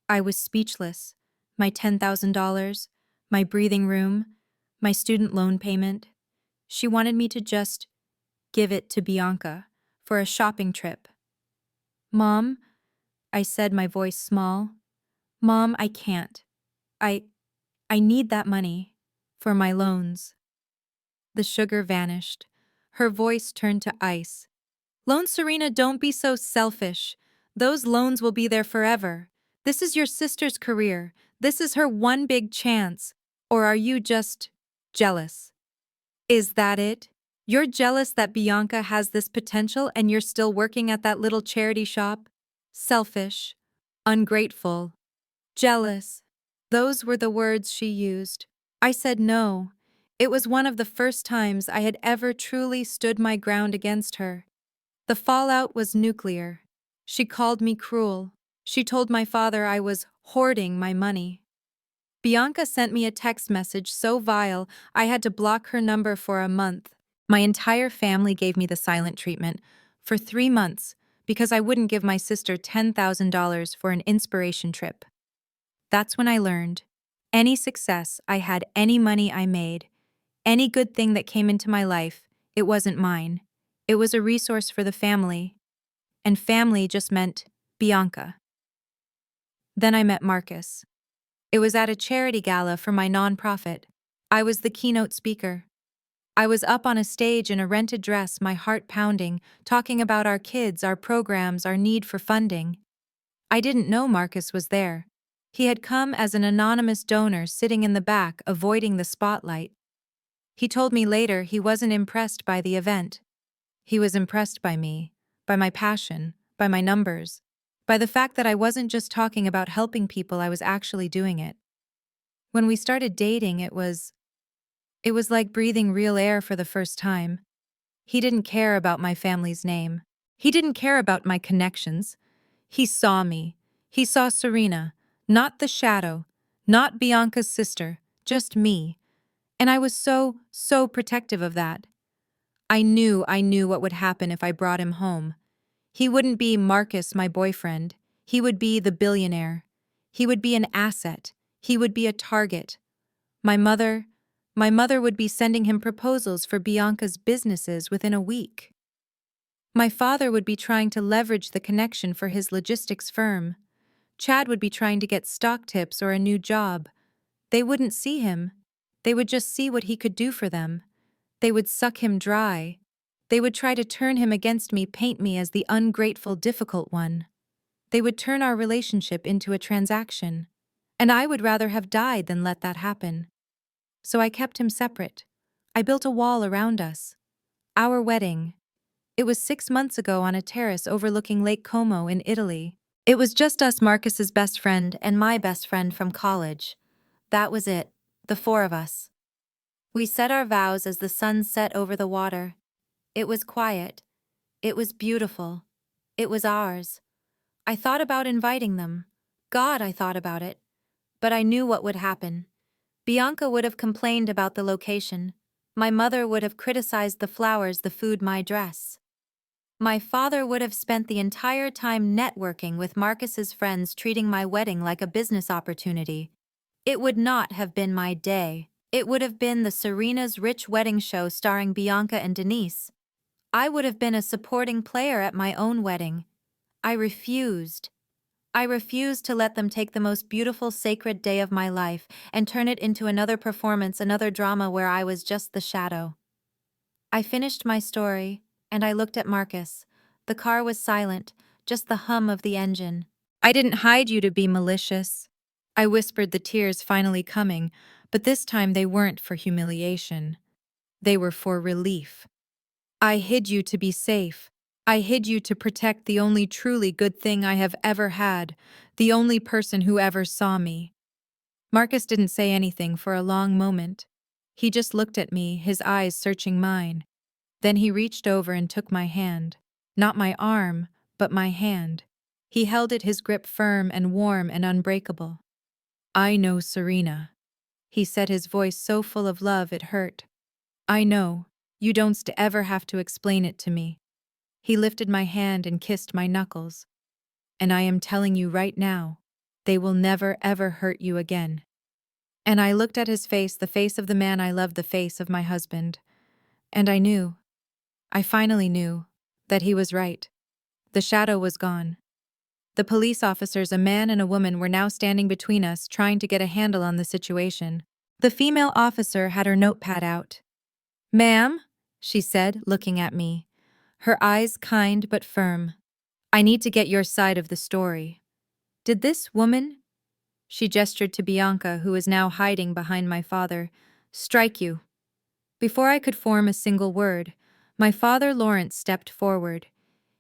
I was speechless. My $10,000, my breathing room, my student loan payment. She wanted me to just give it to Bianca for a shopping trip. "Mom," I said, my voice small. "Mom, I can't. I I need that money for my loans." The sugar vanished. Her voice turned to ice. "Loan, Serena, don't be so selfish. Those loans will be there forever. This is your sister's career. This is her one big chance. Or are you just jealous? Is that it? You're jealous that Bianca has this potential and you're still working at that little charity shop? Selfish, ungrateful, jealous." Those were the words she used. I said no. It was one of the first times I had ever truly stood my ground against her. The fallout was nuclear. She called me cruel. She told my father I was hoarding my money. Bianca sent me a text message so vile I had to block her number for a month. My entire family gave me the silent treatment for 3 months because I wouldn't give my sister $10,000 for an inspiration trip. That's when I learned any success I had, any money I made, any good thing that came into my life, it wasn't mine. It was a resource for the family, and family just meant Bianca. Then I met Marcus. It was at a charity gala for my nonprofit. I was the keynote speaker. I was up on a stage in a rented dress, my heart pounding, talking about our kids, our programs, our need for funding. I didn't know Marcus was there. He had come as an anonymous donor sitting in the back, avoiding the spotlight. He told me later he wasn't impressed by the event. He was impressed by me, by my passion, by my numbers, by the fact that I wasn't just talking about helping people, I was actually doing it. When we started dating, it was like breathing real air for the first time. He didn't care about my family's name. He didn't care about my connections. He saw me. He saw Serena, not the shadow, not Bianca's sister, just me. And I was so protective of that. I knew what would happen if I brought him home. He wouldn't be Marcus, my boyfriend. He would be the billionaire. He would be an asset. He would be a target. My mother would be sending him proposals for Bianca's businesses within a week. My father would be trying to leverage the connection for his logistics firm. Chad would be trying to get stock tips or a new job. They wouldn't see him. They would just see what he could do for them. They would suck him dry. They would try to turn him against me, paint me as the ungrateful, difficult one. They would turn our relationship into a transaction. And I would rather have died than let that happen. So I kept him separate. I built a wall around us. Our wedding. It was 6 months ago on a terrace overlooking Lake Como in Italy. It was just us, Marcus's best friend and my best friend from college. That was it, the four of us. We said our vows as the sun set over the water. It was quiet. It was beautiful. It was ours. I thought about inviting them. God, I thought about it. But I knew what would happen. Bianca would have complained about the location. My mother would have criticized the flowers, the food, my dress. My father would have spent the entire time networking with Marcus's friends, treating my wedding like a business opportunity. It would not have been my day. It would have been the Serena's Rich Wedding Show starring Bianca and Denise. I would have been a supporting player at my own wedding. I refused. I refused to let them take the most beautiful, sacred day of my life and turn it into another performance, another drama where I was just the shadow. I finished my story, and I looked at Marcus. The car was silent, just the hum of the engine. I didn't hide you to be malicious. I whispered, the tears finally coming, but this time they weren't for humiliation. They were for relief. I hid you to be safe. I hid you to protect the only truly good thing I have ever had, the only person who ever saw me. Marcus didn't say anything for a long moment. He just looked at me, his eyes searching mine. Then he reached over and took my hand. Not my arm, but my hand. He held it, his grip firm and warm and unbreakable. I know, Serena. He said, his voice so full of love it hurt. I know. You don't ever have to explain it to me. He lifted my hand and kissed my knuckles. And I am telling you right now, they will never ever hurt you again. And I looked at his face, the face of the man I loved, the face of my husband. And I knew, I finally knew, that he was right. The shadow was gone. The police officers, a man and a woman, were now standing between us, trying to get a handle on the situation. The female officer had her notepad out. "Ma'am," she said, looking at me, her eyes kind but firm. "I need to get your side of the story. Did this woman," she gestured to Bianca, who was now hiding behind my father, "strike you?" Before I could form a single word, my father Lawrence stepped forward.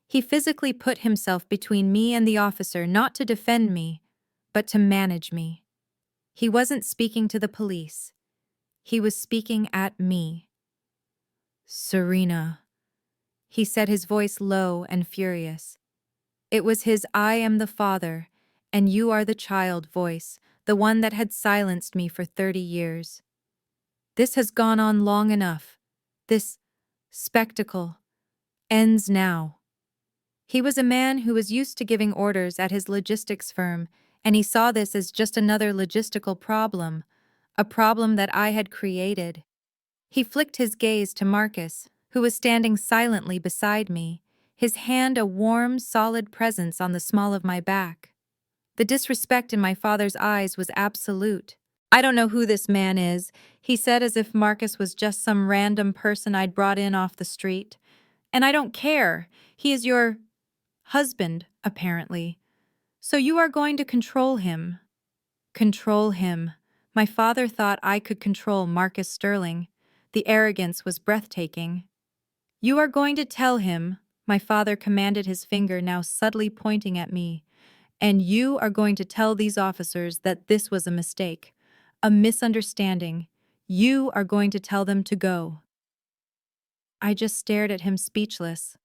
He physically put himself between me and the officer, not to defend me, but to manage me. He wasn't speaking to the police. He was speaking at me. "Serena," he said, his voice low and furious. It was his "I am the father, and you are the child" voice, the one that had silenced me for 30 years. This has gone on long enough. This spectacle ends now. He was a man who was used to giving orders at his logistics firm, and he saw this as just another logistical problem, a problem that I had created. He flicked his gaze to Marcus, who was standing silently beside me, his hand a warm, solid presence on the small of my back. The disrespect in my father's eyes was absolute. "I don't know who this man is," he said, as if Marcus was just some random person I'd brought in off the street. "And I don't care. He is your husband, apparently. So you are going to control him." Control him. My father thought I could control Marcus Sterling. The arrogance was breathtaking. "You are going to tell him," my father commanded, his finger now subtly pointing at me, "and you are going to tell these officers that this was a mistake, a misunderstanding. You are going to tell them to go." I just stared at him, speechless.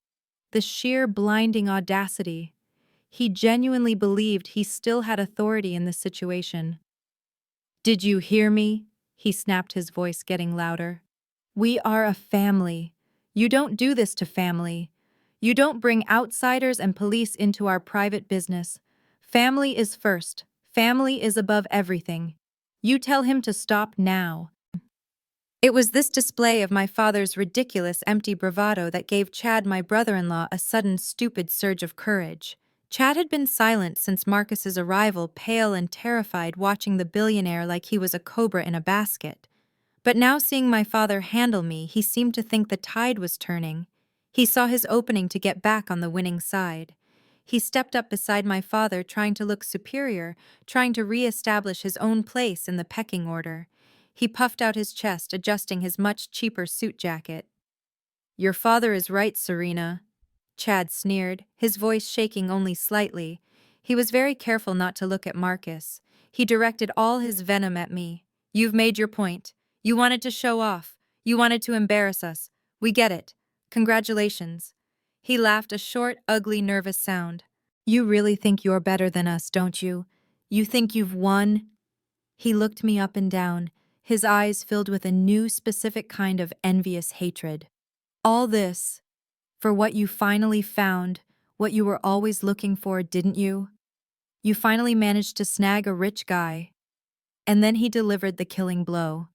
The sheer blinding audacity. He genuinely believed he still had authority in this situation. "Did you hear me?" he snapped, his voice getting louder. "We are a family. You don't do this to family. You don't bring outsiders and police into our private business. Family is first. Family is above everything. You tell him to stop now." It was this display of my father's ridiculous, empty bravado that gave Chad, my brother-in-law, a sudden, stupid surge of courage. Chad had been silent since Marcus's arrival, pale and terrified, watching the billionaire like he was a cobra in a basket. But now, seeing my father handle me, he seemed to think the tide was turning. He saw his opening to get back on the winning side. He stepped up beside my father, trying to look superior, trying to re-establish his own place in the pecking order. He puffed out his chest, adjusting his much cheaper suit jacket. "Your father is right, Serena," Chad sneered, his voice shaking only slightly. He was very careful not to look at Marcus. He directed all his venom at me. "You've made your point. You wanted to show off. You wanted to embarrass us. We get it. Congratulations." He laughed, a short, ugly, nervous sound. "You really think you're better than us, don't you? You think you've won?" He looked me up and down, his eyes filled with a new, specific kind of envious hatred. "All this for what you finally found, what you were always looking for, didn't you? You finally managed to snag a rich guy." And then he delivered the killing blow.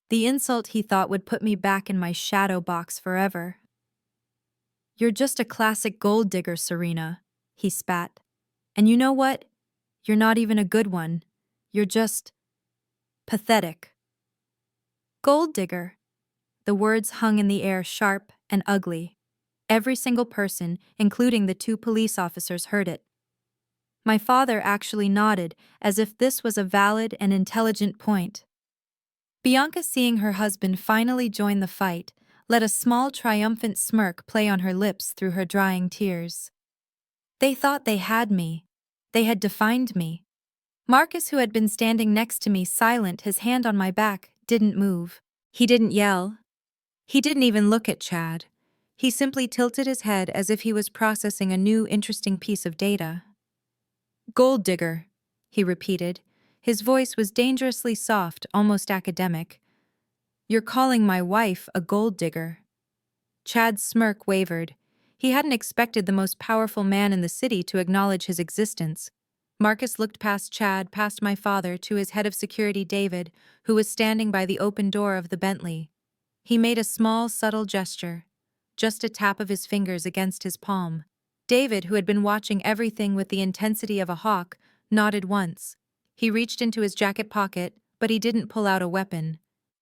The insult he thought would put me back in my shadow box forever. "You're just a classic gold digger, Serena," he spat. "And you know what? You're not even a good one. You're just pathetic." Gold digger. The words hung in the air, sharp and ugly. Every single person, including the two police officers, heard it. My father actually nodded, as if this was a valid and intelligent point. Bianca, seeing her husband finally join the fight, let a small triumphant smirk play on her lips through her drying tears. They thought they had me. They had defined me. Marcus, who had been standing next to me silent, his hand on my back, didn't move. He didn't yell. He didn't even look at Chad. He simply tilted his head as if he was processing a new, interesting piece of data. "Gold digger," he repeated. His voice was dangerously soft, almost academic. "You're calling my wife a gold digger." Chad's smirk wavered. He hadn't expected the most powerful man in the city to acknowledge his existence. Marcus looked past Chad, past my father, to his head of security, David, who was standing by the open door of the Bentley. He made a small, subtle gesture, just a tap of his fingers against his palm. David, who had been watching everything with the intensity of a hawk, nodded once. He reached into his jacket pocket, but he didn't pull out a weapon.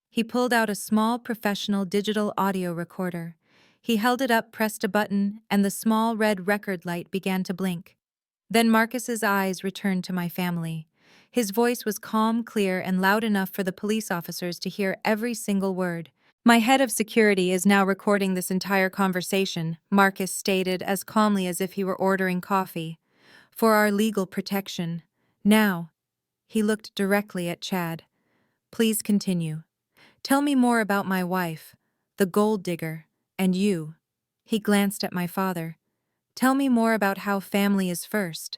He pulled out a small, professional digital audio recorder. He held it up, pressed a button, and the small red record light began to blink. Then Marcus's eyes returned to my family. His voice was calm, clear, and loud enough for the police officers to hear every single word. "My head of security is now recording this entire conversation," Marcus stated as calmly as if he were ordering coffee. "For our legal protection. Now," he looked directly at Chad, "please continue. Tell me more about my wife, the gold digger, and you." He glanced at my father. "Tell me more about how family is first.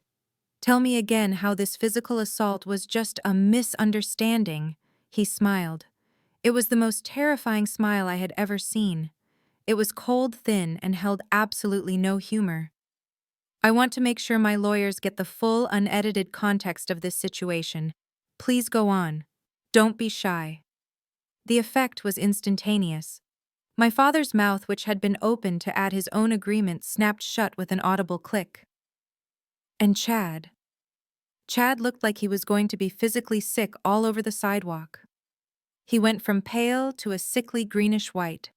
Tell me again how this physical assault was just a misunderstanding." He smiled. It was the most terrifying smile I had ever seen. It was cold, thin, and held absolutely no humor. "I want to make sure my lawyers get the full, unedited context of this situation. Please go on. Don't be shy." The effect was instantaneous. My father's mouth, which had been open to add his own agreement, snapped shut with an audible click. And Chad. Chad looked like he was going to be physically sick all over the sidewalk. He went from pale to a sickly greenish-white.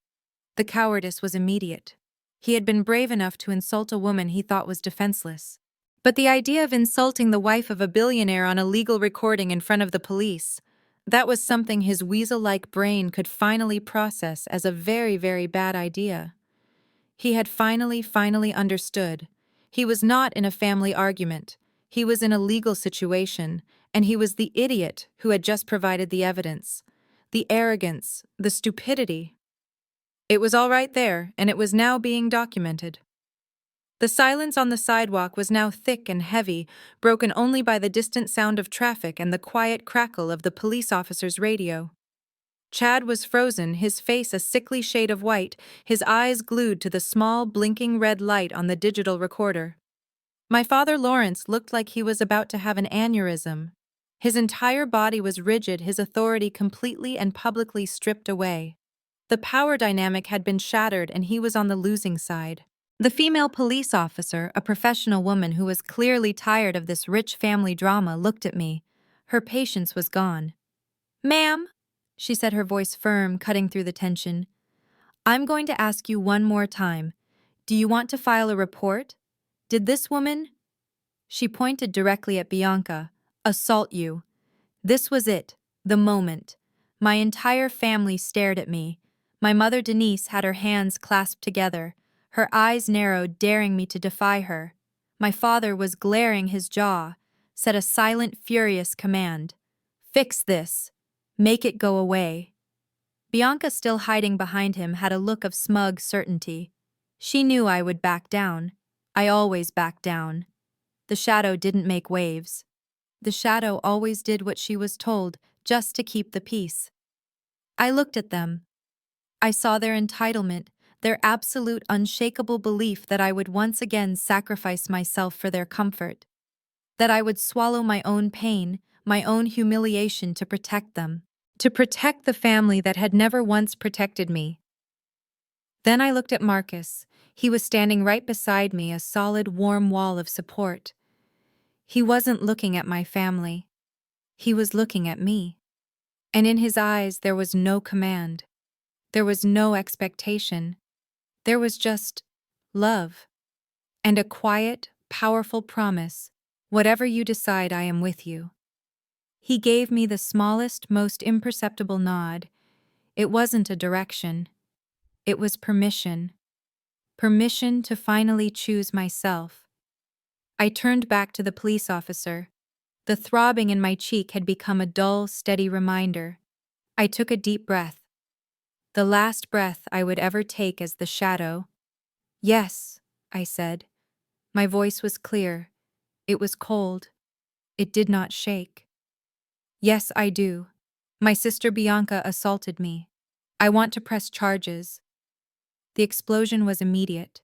The cowardice was immediate. He had been brave enough to insult a woman he thought was defenseless. But the idea of insulting the wife of a billionaire on a legal recording in front of the police, that was something his weasel-like brain could finally process as a very, very bad idea. He had finally understood. He was not in a family argument. He was in a legal situation, and he was the idiot who had just provided the evidence. The arrogance, the stupidity. It was all right there, and it was now being documented. The silence on the sidewalk was now thick and heavy, broken only by the distant sound of traffic and the quiet crackle of the police officer's radio. Chad was frozen, his face a sickly shade of white, his eyes glued to the small, blinking red light on the digital recorder. My father, Lawrence, looked like he was about to have an aneurysm. His entire body was rigid, his authority completely and publicly stripped away. The power dynamic had been shattered, and he was on the losing side. The female police officer, a professional woman who was clearly tired of this rich family drama, looked at me. Her patience was gone. "Ma'am," she said, her voice firm, cutting through the tension, I'm going to ask you one more time. Do you want to file a report? Did this woman—" She pointed directly at Bianca. "Assault you." This was it, the moment. My entire family stared at me. My mother Denise had her hands clasped together, her eyes narrowed, daring me to defy her. My father was glaring his jaw, said a silent, furious command. "Fix this. Make it go away." Bianca, still hiding behind him, had a look of smug certainty. She knew I would back down. I always backed down. The shadow didn't make waves. The shadow always did what she was told, just to keep the peace. I looked at them. I saw their entitlement, their absolute unshakable belief that I would once again sacrifice myself for their comfort, that I would swallow my own pain, my own humiliation to protect them, to protect the family that had never once protected me. Then I looked at Marcus. He was standing right beside me, a solid, warm wall of support. He wasn't looking at my family. He was looking at me. And in his eyes there was no command. There was no expectation. There was just love. And a quiet, powerful promise. Whatever you decide, I am with you. He gave me the smallest, most imperceptible nod. It wasn't a direction. It was permission. Permission to finally choose myself. I turned back to the police officer. The throbbing in my cheek had become a dull, steady reminder. I took a deep breath. The last breath I would ever take as the shadow. "Yes," I said. My voice was clear. It was cold. It did not shake. "Yes, I do. My sister Bianca assaulted me. I want to press charges." The explosion was immediate.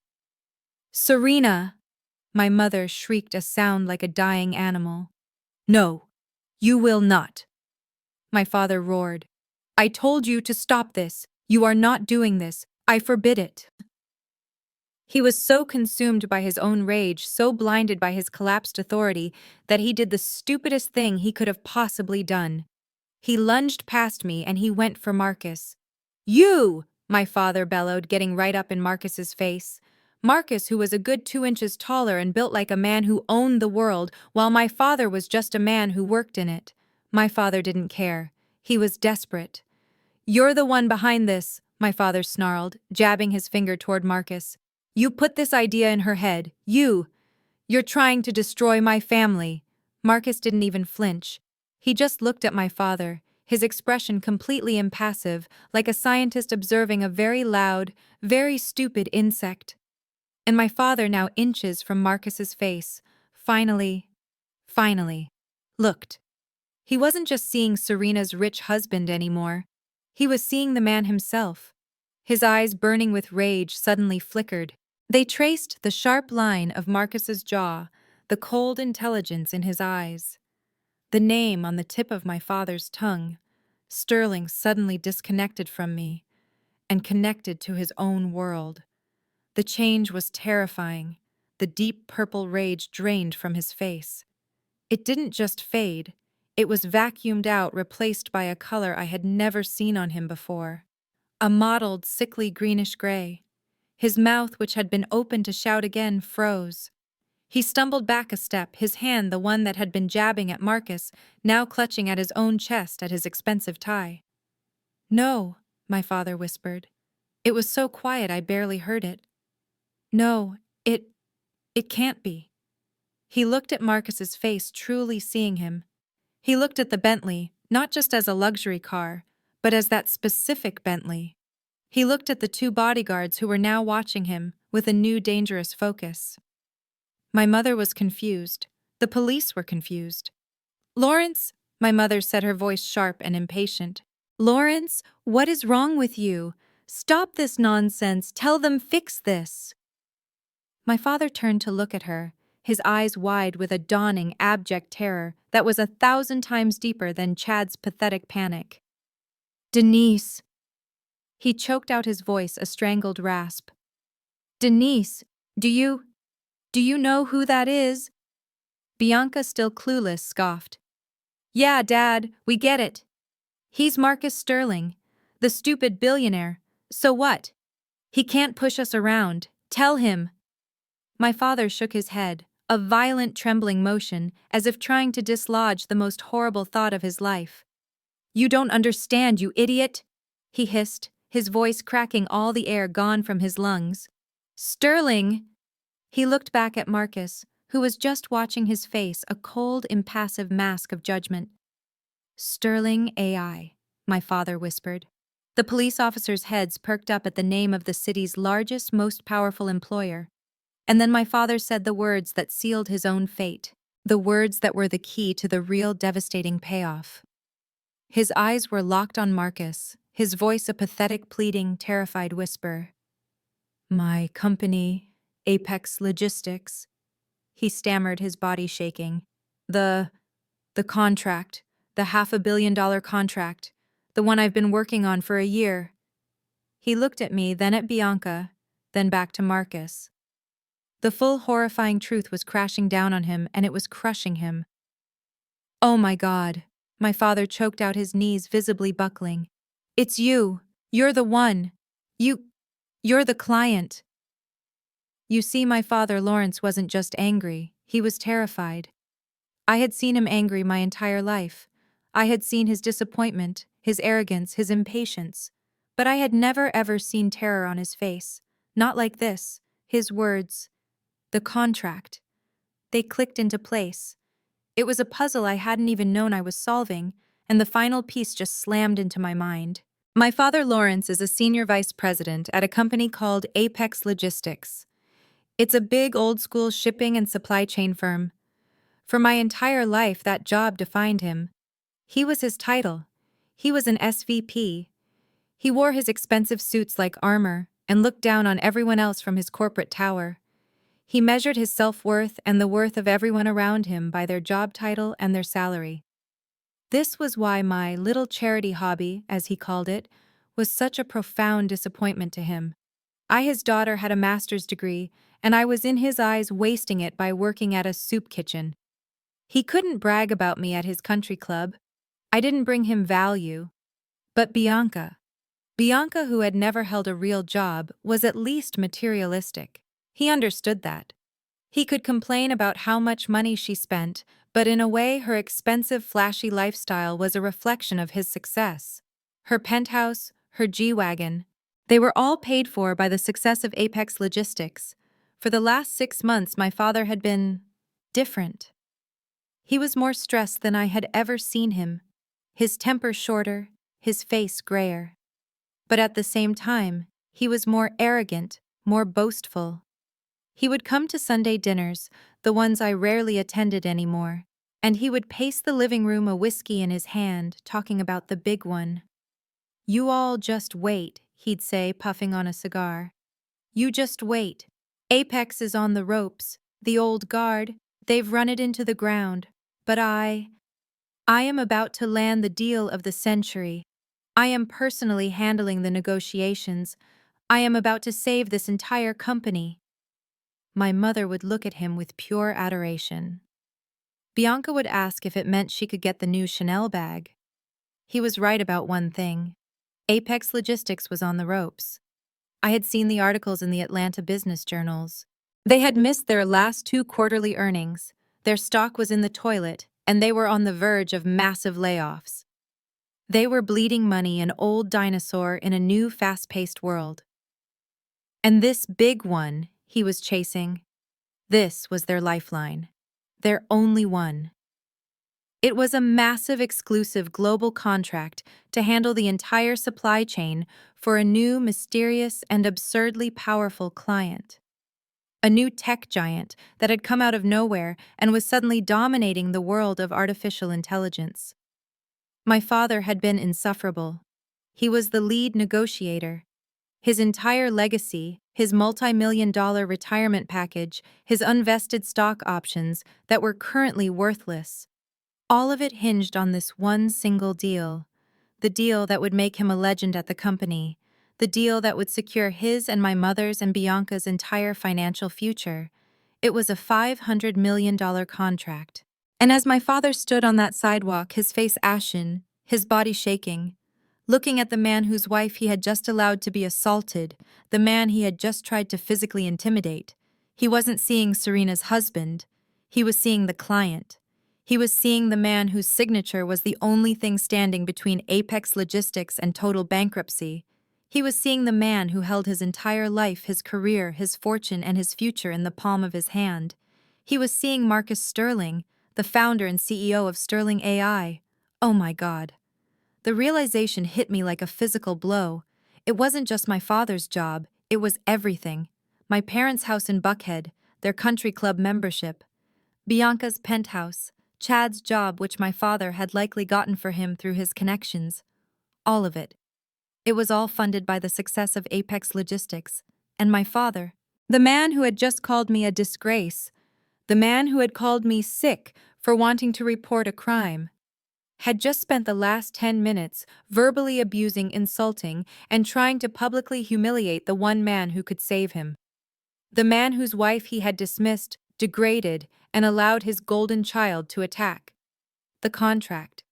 "Serena!" My mother shrieked, a sound like a dying animal. "No, you will not." My father roared. "I told you to stop this. You are not doing this. I forbid it." He was so consumed by his own rage, so blinded by his collapsed authority, that he did the stupidest thing he could have possibly done. He lunged past me and he went for Marcus. "You!" my father bellowed, getting right up in Marcus's face. Marcus, who was a good 2 inches taller and built like a man who owned the world, while my father was just a man who worked in it. My father didn't care. He was desperate. "You're the one behind this," my father snarled, jabbing his finger toward Marcus. "You put this idea in her head. You're trying to destroy my family." Marcus didn't even flinch. He just looked at my father, his expression completely impassive, like a scientist observing a very loud, very stupid insect. And my father, now inches from Marcus's face, finally looked. He wasn't just seeing Serena's rich husband anymore. He was seeing the man himself. His eyes, burning with rage, suddenly flickered. They traced the sharp line of Marcus's jaw, the cold intelligence in his eyes. The name on the tip of my father's tongue. Sterling suddenly disconnected from me and connected to his own world. The change was terrifying. The deep purple rage drained from his face. It didn't just fade. It was vacuumed out, replaced by a color I had never seen on him before. A mottled, sickly greenish gray. His mouth, which had been open to shout again, froze. He stumbled back a step, his hand, the one that had been jabbing at Marcus, now clutching at his own chest, at his expensive tie. "No," my father whispered. It was so quiet I barely heard it. "No, it can't be." He looked at Marcus's face, truly seeing him. He looked at the Bentley, not just as a luxury car, but as that specific Bentley. He looked at the 2 bodyguards who were now watching him with a new dangerous focus. My mother was confused. The police were confused. "Lawrence," my mother said, her voice sharp and impatient. "Lawrence, what is wrong with you? Stop this nonsense. Tell them fix this." My father turned to look at her, his eyes wide with a dawning, abject terror that was 1,000 times deeper than Chad's pathetic panic. "Denise." He choked out his voice, a strangled rasp. "Denise, do you know who that is?" Bianca, still clueless, scoffed. "Yeah, Dad, we get it. He's Marcus Sterling, the stupid billionaire. So what? He can't push us around. Tell him. My father shook his head, a violent trembling motion, as if trying to dislodge the most horrible thought of his life. You don't understand, you idiot, he hissed, his voice cracking all the air gone from his lungs. Sterling! He looked back at Marcus, who was just watching his face, a cold, impassive mask of judgment. Sterling AI, my father whispered. The police officers' heads perked up at the name of the city's largest, most powerful employer. And then my father said the words that sealed his own fate, the words that were the key to the real devastating payoff. His eyes were locked on Marcus, his voice a pathetic, pleading, terrified whisper. My company, Apex Logistics, he stammered, his body shaking. The contract, the $500 million contract, the one I've been working on for a year. He looked at me, then at Bianca, then back to Marcus. The full horrifying truth was crashing down on him, and it was crushing him. Oh my God, my father choked out, his knees visibly buckling. It's you. You're the one. You're the client. You see, my father Lawrence wasn't just angry, he was terrified. I had seen him angry my entire life. I had seen his disappointment, his arrogance, his impatience. But I had never ever seen terror on his face. Not like this. His words, the contract. They clicked into place. It was a puzzle I hadn't even known I was solving, and the final piece just slammed into my mind. My father Lawrence is a senior vice president at a company called Apex Logistics. It's a big old-school shipping and supply chain firm. For my entire life, that job defined him. He was his title. He was an SVP. He wore his expensive suits like armor and looked down on everyone else from his corporate tower. He measured his self-worth and the worth of everyone around him by their job title and their salary. This was why my little charity hobby, as he called it, was such a profound disappointment to him. His daughter, had a master's degree, and I was in his eyes wasting it by working at a soup kitchen. He couldn't brag about me at his country club. I didn't bring him value. But Bianca, who had never held a real job, was at least materialistic. He understood that. He could complain about how much money she spent, but in a way her expensive, flashy lifestyle was a reflection of his success. Her penthouse, her G-Wagon, they were all paid for by the success of Apex Logistics. For the last 6 months, my father had been different. He was more stressed than I had ever seen him, his temper shorter, his face grayer. But at the same time, he was more arrogant, more boastful. He would come to Sunday dinners, the ones I rarely attended anymore, and he would pace the living room, a whiskey in his hand, talking about the big one. You all just wait, he'd say, puffing on a cigar. You just wait. Apex is on the ropes, the old guard, they've run it into the ground. But I am about to land the deal of the century. I am personally handling the negotiations. I am about to save this entire company. My mother would look at him with pure adoration. Bianca would ask if it meant she could get the new Chanel bag. He was right about one thing. Apex Logistics was on the ropes. I had seen the articles in the Atlanta business journals. They had missed their last 2 quarterly earnings. Their stock was in the toilet, and they were on the verge of massive layoffs. They were bleeding money, an old dinosaur in a new, fast-paced world. And this big one he was chasing, this was their lifeline, their only one. It was a massive, exclusive global contract to handle the entire supply chain for a new, mysterious, and absurdly powerful client. A new tech giant that had come out of nowhere and was suddenly dominating the world of artificial intelligence. My father had been insufferable. He was the lead negotiator. His entire legacy, his multi-million-dollar retirement package, his unvested stock options that were currently worthless, all of it hinged on this one single deal, the deal that would make him a legend at the company, the deal that would secure his and my mother's and Bianca's entire financial future. It was a $500 million contract. And as my father stood on that sidewalk, his face ashen, his body shaking, looking at the man whose wife he had just allowed to be assaulted, the man he had just tried to physically intimidate. He wasn't seeing Serena's husband. He was seeing the client. He was seeing the man whose signature was the only thing standing between Apex Logistics and total bankruptcy. He was seeing the man who held his entire life, his career, his fortune, and his future in the palm of his hand. He was seeing Marcus Sterling, the founder and CEO of Sterling AI. Oh my God. The realization hit me like a physical blow. It wasn't just my father's job, it was everything. My parents' house in Buckhead, their country club membership, Bianca's penthouse, Chad's job which my father had likely gotten for him through his connections. All of it. It was all funded by the success of Apex Logistics. And my father, the man who had just called me a disgrace, the man who had called me sick for wanting to report a crime, had just spent the last 10 minutes verbally abusing, insulting, and trying to publicly humiliate the one man who could save him. The man whose wife he had dismissed, degraded, and allowed his golden child to attack. The contract.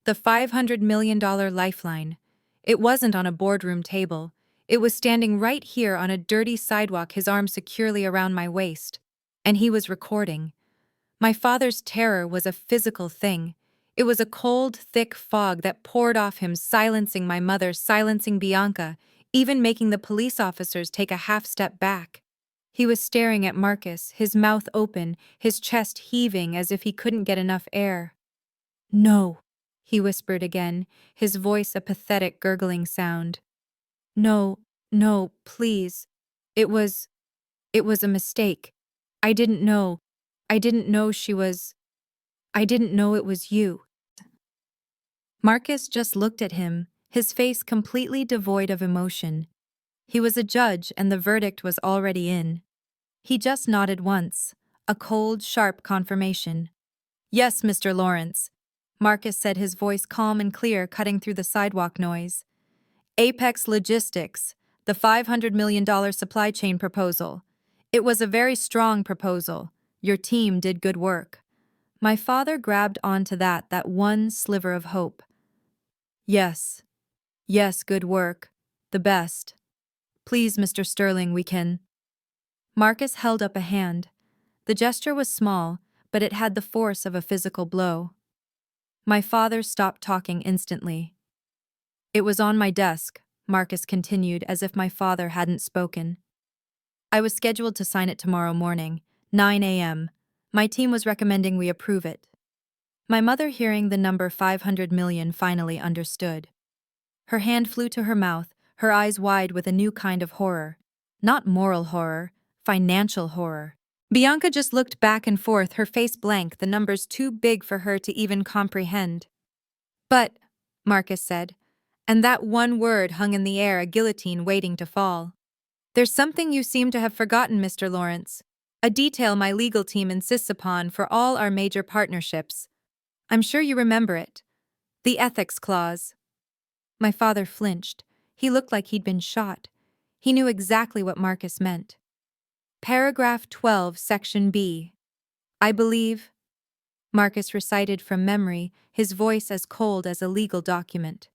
The $500 million lifeline. It wasn't on a boardroom table. It was standing right here on a dirty sidewalk, his arm securely around my waist. And he was recording. My father's terror was a physical thing. It was a cold, thick fog that poured off him, silencing my mother, silencing Bianca, even making the police officers take a half step back. He was staring at Marcus, his mouth open, his chest heaving as if he couldn't get enough air. "No," he whispered again, his voice a pathetic gurgling sound. "No, no, please. It was a mistake. I didn't know. I didn't know I didn't know it was you." Marcus just looked at him, his face completely devoid of emotion. He was a judge and the verdict was already in. He just nodded once, a cold, sharp confirmation. "Yes, Mr. Lawrence," Marcus said, his voice calm and clear, cutting through the sidewalk noise. "Apex Logistics, the $500 million supply chain proposal. It was a very strong proposal. Your team did good work." My father grabbed onto that one sliver of hope. Yes, good work. The best. Please, Mr. Sterling, we can. Marcus held up a hand. The gesture was small, but it had the force of a physical blow. My father stopped talking instantly. "It was on my desk," Marcus continued as if my father hadn't spoken. "I was scheduled to sign it tomorrow morning, 9 a.m. My team was recommending we approve it." My mother, hearing the number 500 million, finally understood. Her hand flew to her mouth, her eyes wide with a new kind of horror. Not moral horror, financial horror. Bianca just looked back and forth, her face blank, the numbers too big for her to even comprehend. "But," Marcus said, and that one word hung in the air, a guillotine waiting to fall. "There's something you seem to have forgotten, Mr. Lawrence. A detail my legal team insists upon for all our major partnerships. I'm sure you remember it. The ethics clause." My father flinched. He looked like he'd been shot. He knew exactly what Marcus meant. "Paragraph 12, Section B. I believe," Marcus recited from memory, his voice as cold as a legal document.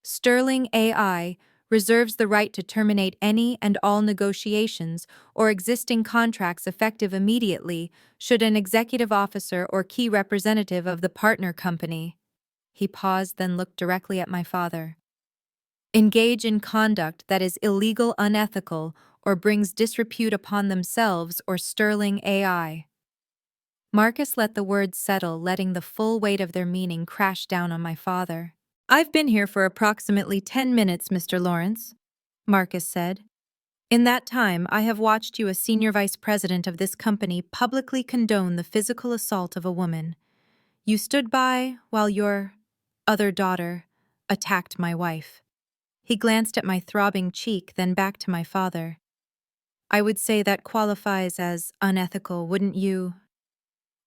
"Sterling AI reserves the right to terminate any and all negotiations or existing contracts effective immediately should an executive officer or key representative of the partner company." He paused, then looked directly at my father. "Engage in conduct that is illegal, unethical, or brings disrepute upon themselves or Sterling AI." Marcus let the words settle, letting the full weight of their meaning crash down on my father. "I've been here for approximately 10 minutes, Mr. Lawrence," Marcus said. "In that time, I have watched you, as senior vice president of this company, publicly condone the physical assault of a woman. You stood by while your other daughter attacked my wife." He glanced at my throbbing cheek, then back to my father. "I would say that qualifies as unethical, wouldn't you?"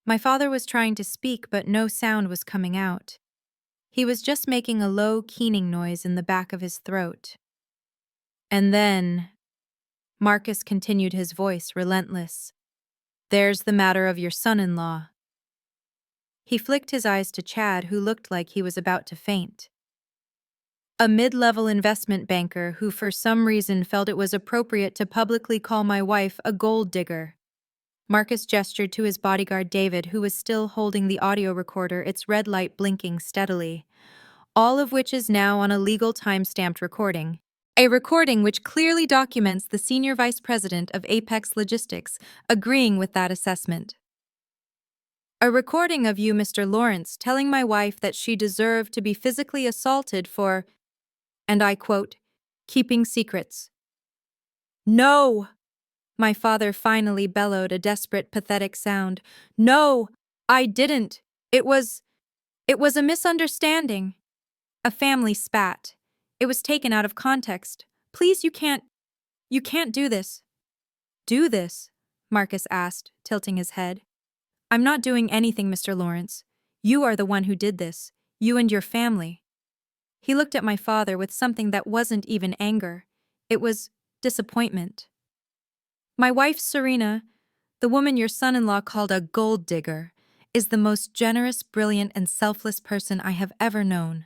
My father was trying to speak, but no sound was coming out. He was just making a low, keening noise in the back of his throat. "And then," Marcus continued, his voice relentless, "there's the matter of your son-in-law." He flicked his eyes to Chad, who looked like he was about to faint. A mid-level investment banker who for some reason felt it was appropriate to publicly call my wife a gold digger. Marcus gestured to his bodyguard David, who was still holding the audio recorder, its red light blinking steadily, all of which is now on a legal time-stamped recording. A recording which clearly documents the senior vice president of Apex Logistics agreeing with that assessment. A recording of you, Mr. Lawrence, telling my wife that she deserved to be physically assaulted for, and I quote, keeping secrets. No! My father finally bellowed a desperate, pathetic sound. No, I didn't. It was a misunderstanding. A family spat. It was taken out of context. Please, you can't do this. Do this? Marcus asked, tilting his head. I'm not doing anything, Mr. Lawrence. You are the one who did this. You and your family. He looked at my father with something that wasn't even anger. It was disappointment. My wife, Serena, the woman your son-in-law called a gold digger, is the most generous, brilliant, and selfless person I have ever known.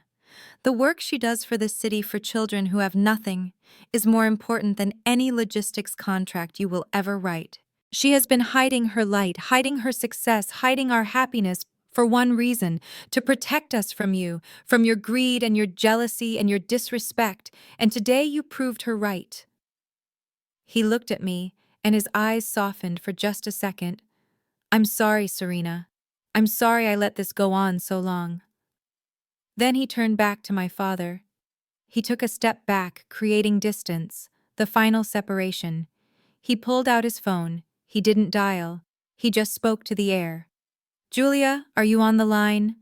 The work she does for this city for children who have nothing is more important than any logistics contract you will ever write. She has been hiding her light, hiding her success, hiding our happiness for one reason, to protect us from you, from your greed and your jealousy and your disrespect, and today you proved her right. He looked at me, and his eyes softened for just a second. I'm sorry, Serena. I'm sorry I let this go on so long. Then he turned back to my father. He took a step back, creating distance, the final separation. He pulled out his phone. He didn't dial. He just spoke to the air. Julia, are you on the line?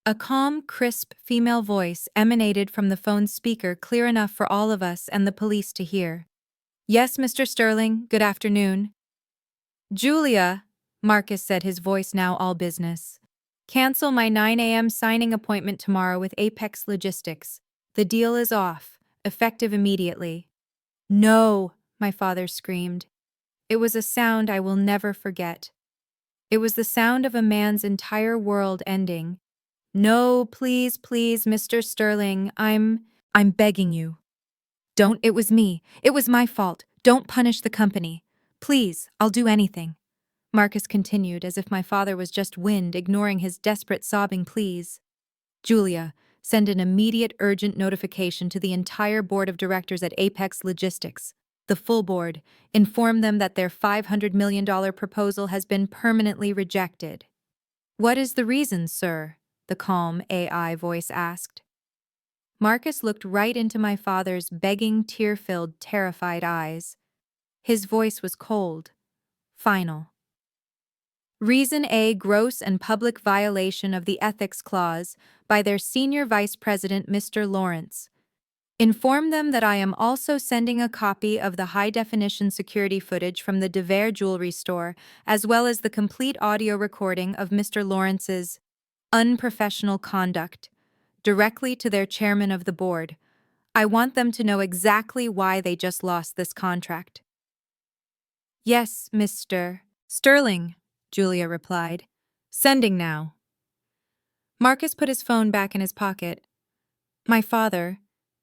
A calm, crisp female voice emanated from the phone's speaker, clear enough for all of us and the police to hear. Yes, Mr. Sterling, good afternoon. Julia, Marcus said, his voice now all business. Cancel my 9 a.m. signing appointment tomorrow with Apex Logistics. The deal is off, effective immediately. No, my father screamed. It was a sound I will never forget. It was the sound of a man's entire world ending. No, please, please, Mr. Sterling, I'm begging you. Don't, it was me. It was my fault. Don't punish the company. Please, I'll do anything. Marcus continued as if my father was just wind, ignoring his desperate sobbing pleas. Julia, send an immediate urgent notification to the entire board of directors at Apex Logistics. The full board. Inform them that their $500 million proposal has been permanently rejected. What is the reason, sir? The calm AI voice asked. Marcus looked right into my father's begging, tear-filled, terrified eyes. His voice was cold, final. Reason A: gross and public violation of the ethics clause by their senior vice president, Mr. Lawrence. Inform them that I am also sending a copy of the high-definition security footage from the De Vere jewelry store, as well as the complete audio recording of Mr. Lawrence's unprofessional conduct, directly to their chairman of the board. I want them to know exactly why they just lost this contract. Yes, Mr. Sterling, Julia replied. Sending now. Marcus put his phone back in his pocket. My father,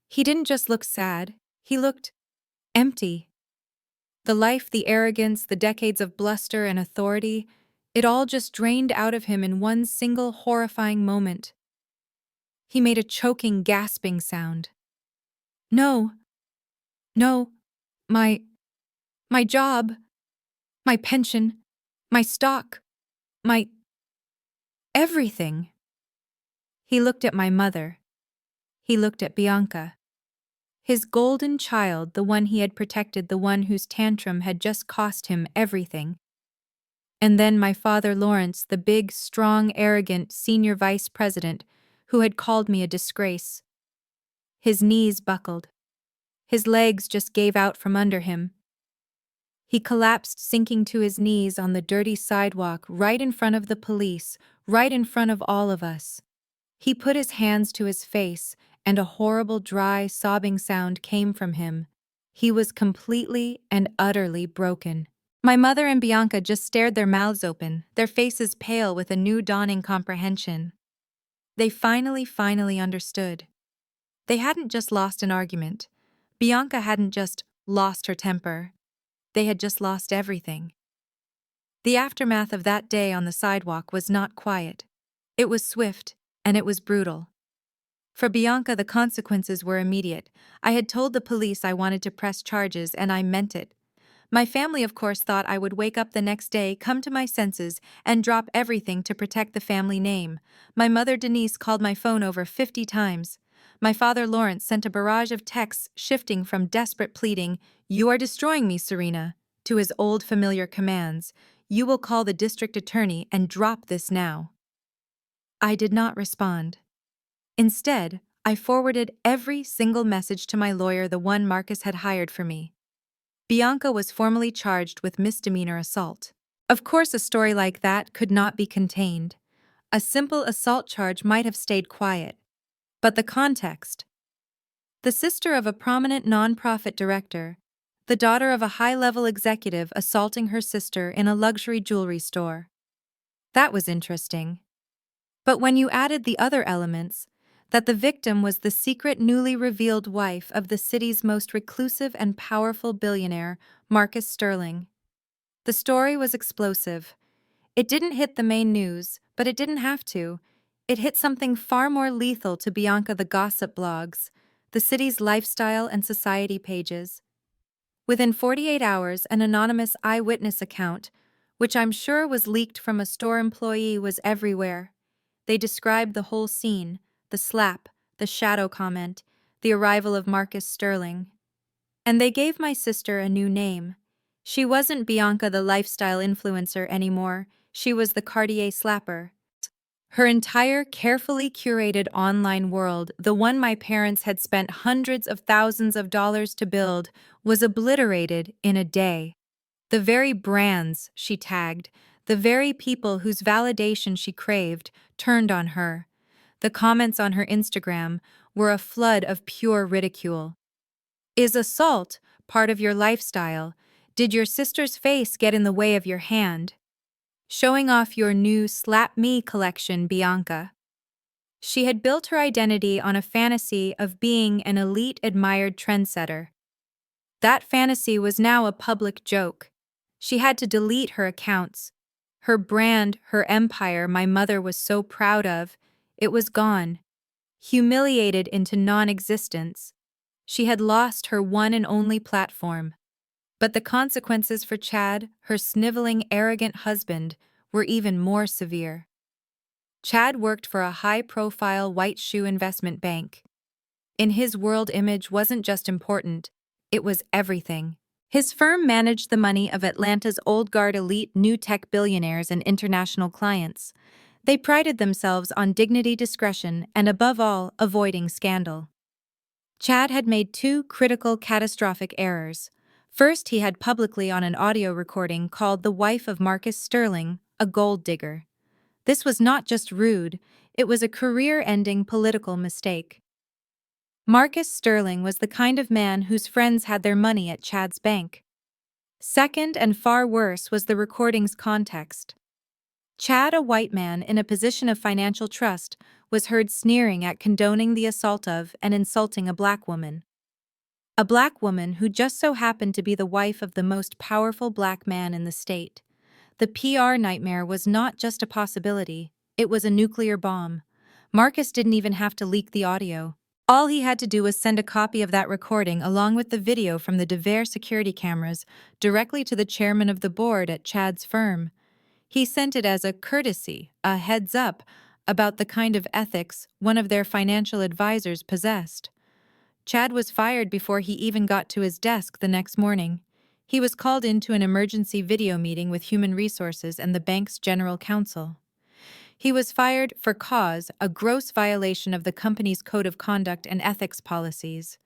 he didn't just look sad, he looked empty. The life, the arrogance, the decades of bluster and authority, it all just drained out of him in one single horrifying moment. He made a choking, gasping sound. No, my job, my pension, my stock, my everything. He looked at my mother. He looked at Bianca. His golden child, the one he had protected, the one whose tantrum had just cost him everything. And then my father Lawrence, the big, strong, arrogant senior vice president who had called me a disgrace. His knees buckled. His legs just gave out from under him. He collapsed, sinking to his knees on the dirty sidewalk right in front of the police, right in front of all of us. He put his hands to his face, and a horrible, dry, sobbing sound came from him. He was completely and utterly broken. My mother and Bianca just stared, their mouths open, their faces pale with a new dawning comprehension. They finally understood. They hadn't just lost an argument. Bianca hadn't just lost her temper. They had just lost everything. The aftermath of that day on the sidewalk was not quiet. It was swift, and it was brutal. For Bianca, the consequences were immediate. I had told the police I wanted to press charges, and I meant it. My family, of course, thought I would wake up the next day, come to my senses, and drop everything to protect the family name. My mother, Denise, called my phone over 50 times. My father, Lawrence, sent a barrage of texts shifting from desperate pleading, "You are destroying me, Serena," to his old familiar commands, "You will call the district attorney and drop this now." I did not respond. Instead, I forwarded every single message to my lawyer, the one Marcus had hired for me. Bianca was formally charged with misdemeanor assault. Of course, a story like that could not be contained. A simple assault charge might have stayed quiet. But the context. The sister of a prominent nonprofit director, the daughter of a high-level executive assaulting her sister in a luxury jewelry store. That was interesting. But when you added the other elements, that the victim was the secret, newly revealed wife of the city's most reclusive and powerful billionaire, Marcus Sterling. The story was explosive. It didn't hit the main news, but it didn't have to. It hit something far more lethal to Bianca: the gossip blogs, the city's lifestyle and society pages. Within 48 hours, an anonymous eyewitness account, which I'm sure was leaked from a store employee, was everywhere. They described the whole scene: the slap, the shadow comment, the arrival of Marcus Sterling. And they gave my sister a new name. She wasn't Bianca, the lifestyle influencer, anymore. She was the Cartier slapper. Her entire carefully curated online world, the one my parents had spent hundreds of thousands of dollars to build, was obliterated in a day. The very brands she tagged, the very people whose validation she craved, turned on her. The comments on her Instagram were a flood of pure ridicule. Is assault part of your lifestyle? Did your sister's face get in the way of your hand? Showing off your new Slap Me collection, Bianca. She had built her identity on a fantasy of being an elite, admired trendsetter. That fantasy was now a public joke. She had to delete her accounts. Her brand, her empire my mother was so proud of, it was gone. Humiliated into non-existence. She had lost her one and only platform. But the consequences for Chad, her sniveling, arrogant husband, were even more severe. Chad worked for a high-profile white shoe investment bank. In his world, image wasn't just important, it was everything. His firm managed the money of Atlanta's old guard elite new tech billionaires and international clients. They prided themselves on dignity, discretion, and above all, avoiding scandal. Chad had made two critical, catastrophic errors. First, he had publicly, on an audio recording, called the wife of Marcus Sterling a gold digger. This was not just rude, it was a career-ending political mistake. Marcus Sterling was the kind of man whose friends had their money at Chad's bank. Second, and far worse, was the recording's context. Chad, a white man in a position of financial trust, was heard sneering at, condoning the assault of, and insulting a black woman. A black woman who just so happened to be the wife of the most powerful black man in the state. The PR nightmare was not just a possibility, it was a nuclear bomb. Marcus didn't even have to leak the audio. All he had to do was send a copy of that recording along with the video from the DeVere security cameras directly to the chairman of the board at Chad's firm. He sent it as a courtesy, a heads up, about the kind of ethics one of their financial advisors possessed. Chad was fired before he even got to his desk the next morning. He was called into an emergency video meeting with Human Resources and the bank's general counsel. He was fired for cause, a gross violation of the company's code of conduct and ethics policies.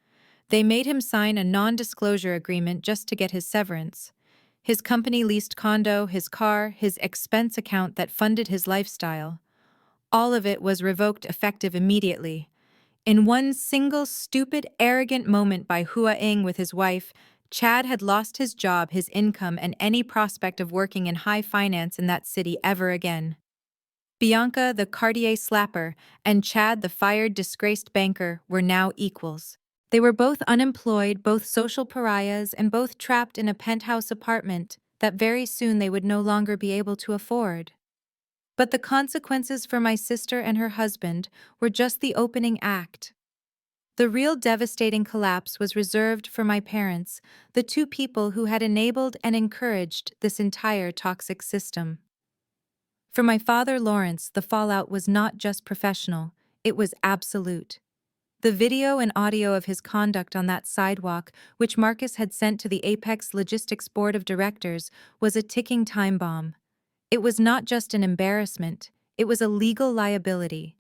They made him sign a non-disclosure agreement just to get his severance. His company leased condo, his car, his expense account that funded his lifestyle. All of it was revoked effective immediately. In one single stupid, arrogant moment by Hua Ing with his wife, Chad had lost his job, his income, and any prospect of working in high finance in that city ever again. Bianca, the Cartier slapper, and Chad, the fired, disgraced banker, were now equals. They were both unemployed, both social pariahs, and both trapped in a penthouse apartment that very soon they would no longer be able to afford. But the consequences for my sister and her husband were just the opening act. The real devastating collapse was reserved for my parents, the two people who had enabled and encouraged this entire toxic system. For my father, Lawrence, the fallout was not just professional, it was absolute. The video and audio of his conduct on that sidewalk, which Marcus had sent to the Apex Logistics Board of Directors, was a ticking time bomb. It was not just an embarrassment, it was a legal liability.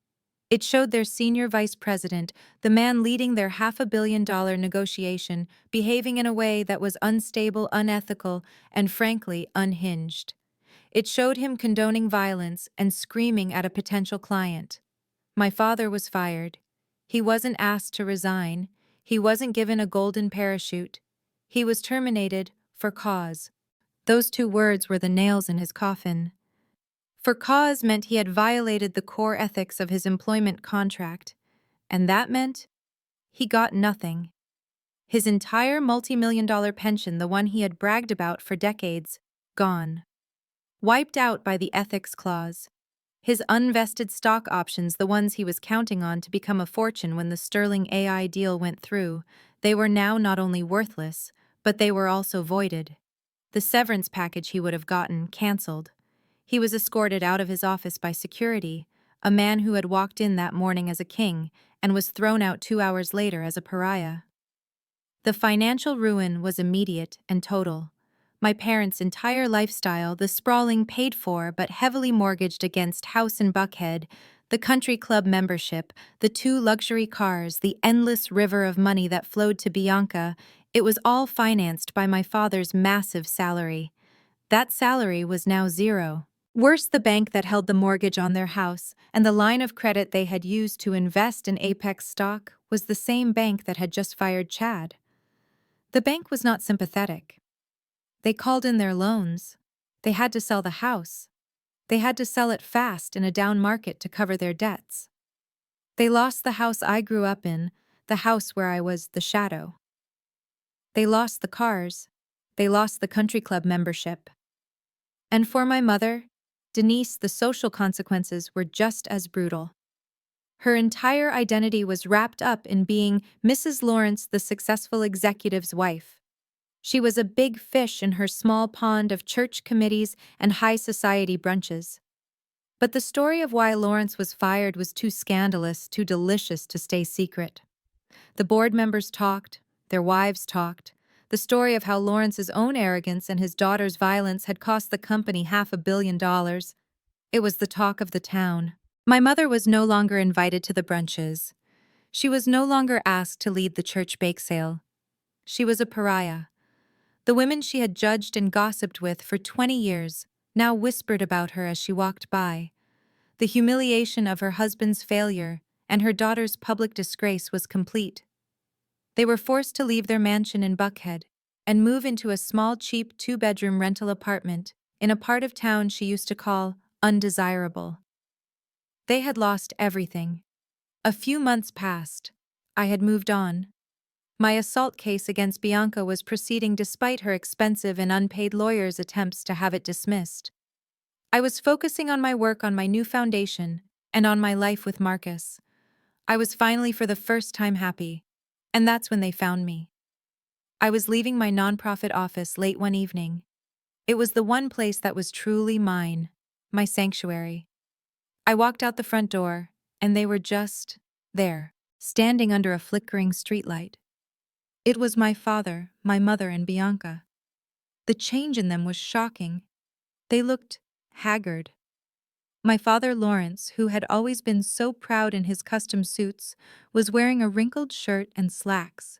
It showed their senior vice president, the man leading their $500 million negotiation, behaving in a way that was unstable, unethical, and frankly unhinged. It showed him condoning violence and screaming at a potential client. My father was fired. He wasn't asked to resign. He wasn't given a golden parachute. He was terminated for cause. Those two words were the nails in his coffin. For cause meant he had violated the core ethics of his employment contract, and that meant he got nothing. His entire multi-million-dollar pension, the one he had bragged about for decades, gone. Wiped out by the ethics clause. His unvested stock options, the ones he was counting on to become a fortune when the Sterling AI deal went through, they were now not only worthless, but they were also voided. The severance package he would have gotten canceled. He was escorted out of his office by security, a man who had walked in that morning as a king and was thrown out 2 hours later as a pariah. The financial ruin was immediate and total. My parents' entire lifestyle, the sprawling paid-for but heavily mortgaged against house in Buckhead, the country club membership, the 2 luxury cars, the endless river of money that flowed to Bianca, it was all financed by my father's massive salary. That salary was now zero. Worse, the bank that held the mortgage on their house and the line of credit they had used to invest in Apex stock was the same bank that had just fired Chad. The bank was not sympathetic. They called in their loans. They had to sell the house. They had to sell it fast in a down market to cover their debts. They lost the house I grew up in, the house where I was the shadow. They lost the cars. They lost the country club membership. And for my mother, Denise, the social consequences were just as brutal. Her entire identity was wrapped up in being Mrs. Lawrence, the successful executive's wife. She was a big fish in her small pond of church committees and high society brunches. But the story of why Lawrence was fired was too scandalous, too delicious to stay secret. The board members talked, their wives talked. The story of how Lawrence's own arrogance and his daughter's violence had cost the company $500 million. It was the talk of the town. My mother was no longer invited to the brunches. She was no longer asked to lead the church bake sale. She was a pariah. The women she had judged and gossiped with for 20 years now whispered about her as she walked by. The humiliation of her husband's failure and her daughter's public disgrace was complete. They were forced to leave their mansion in Buckhead and move into a small, cheap 2-bedroom rental apartment in a part of town she used to call undesirable. They had lost everything. A few months passed. I had moved on. My assault case against Bianca was proceeding despite her expensive and unpaid lawyer's attempts to have it dismissed. I was focusing on my work on my new foundation and on my life with Marcus. I was finally for the first time happy. And that's when they found me. I was leaving my nonprofit office late one evening. It was the one place that was truly mine, my sanctuary. I walked out the front door, and they were just there, standing under a flickering streetlight. It was my father, my mother, and Bianca. The change in them was shocking. They looked haggard. My father, Lawrence, who had always been so proud in his custom suits, was wearing a wrinkled shirt and slacks.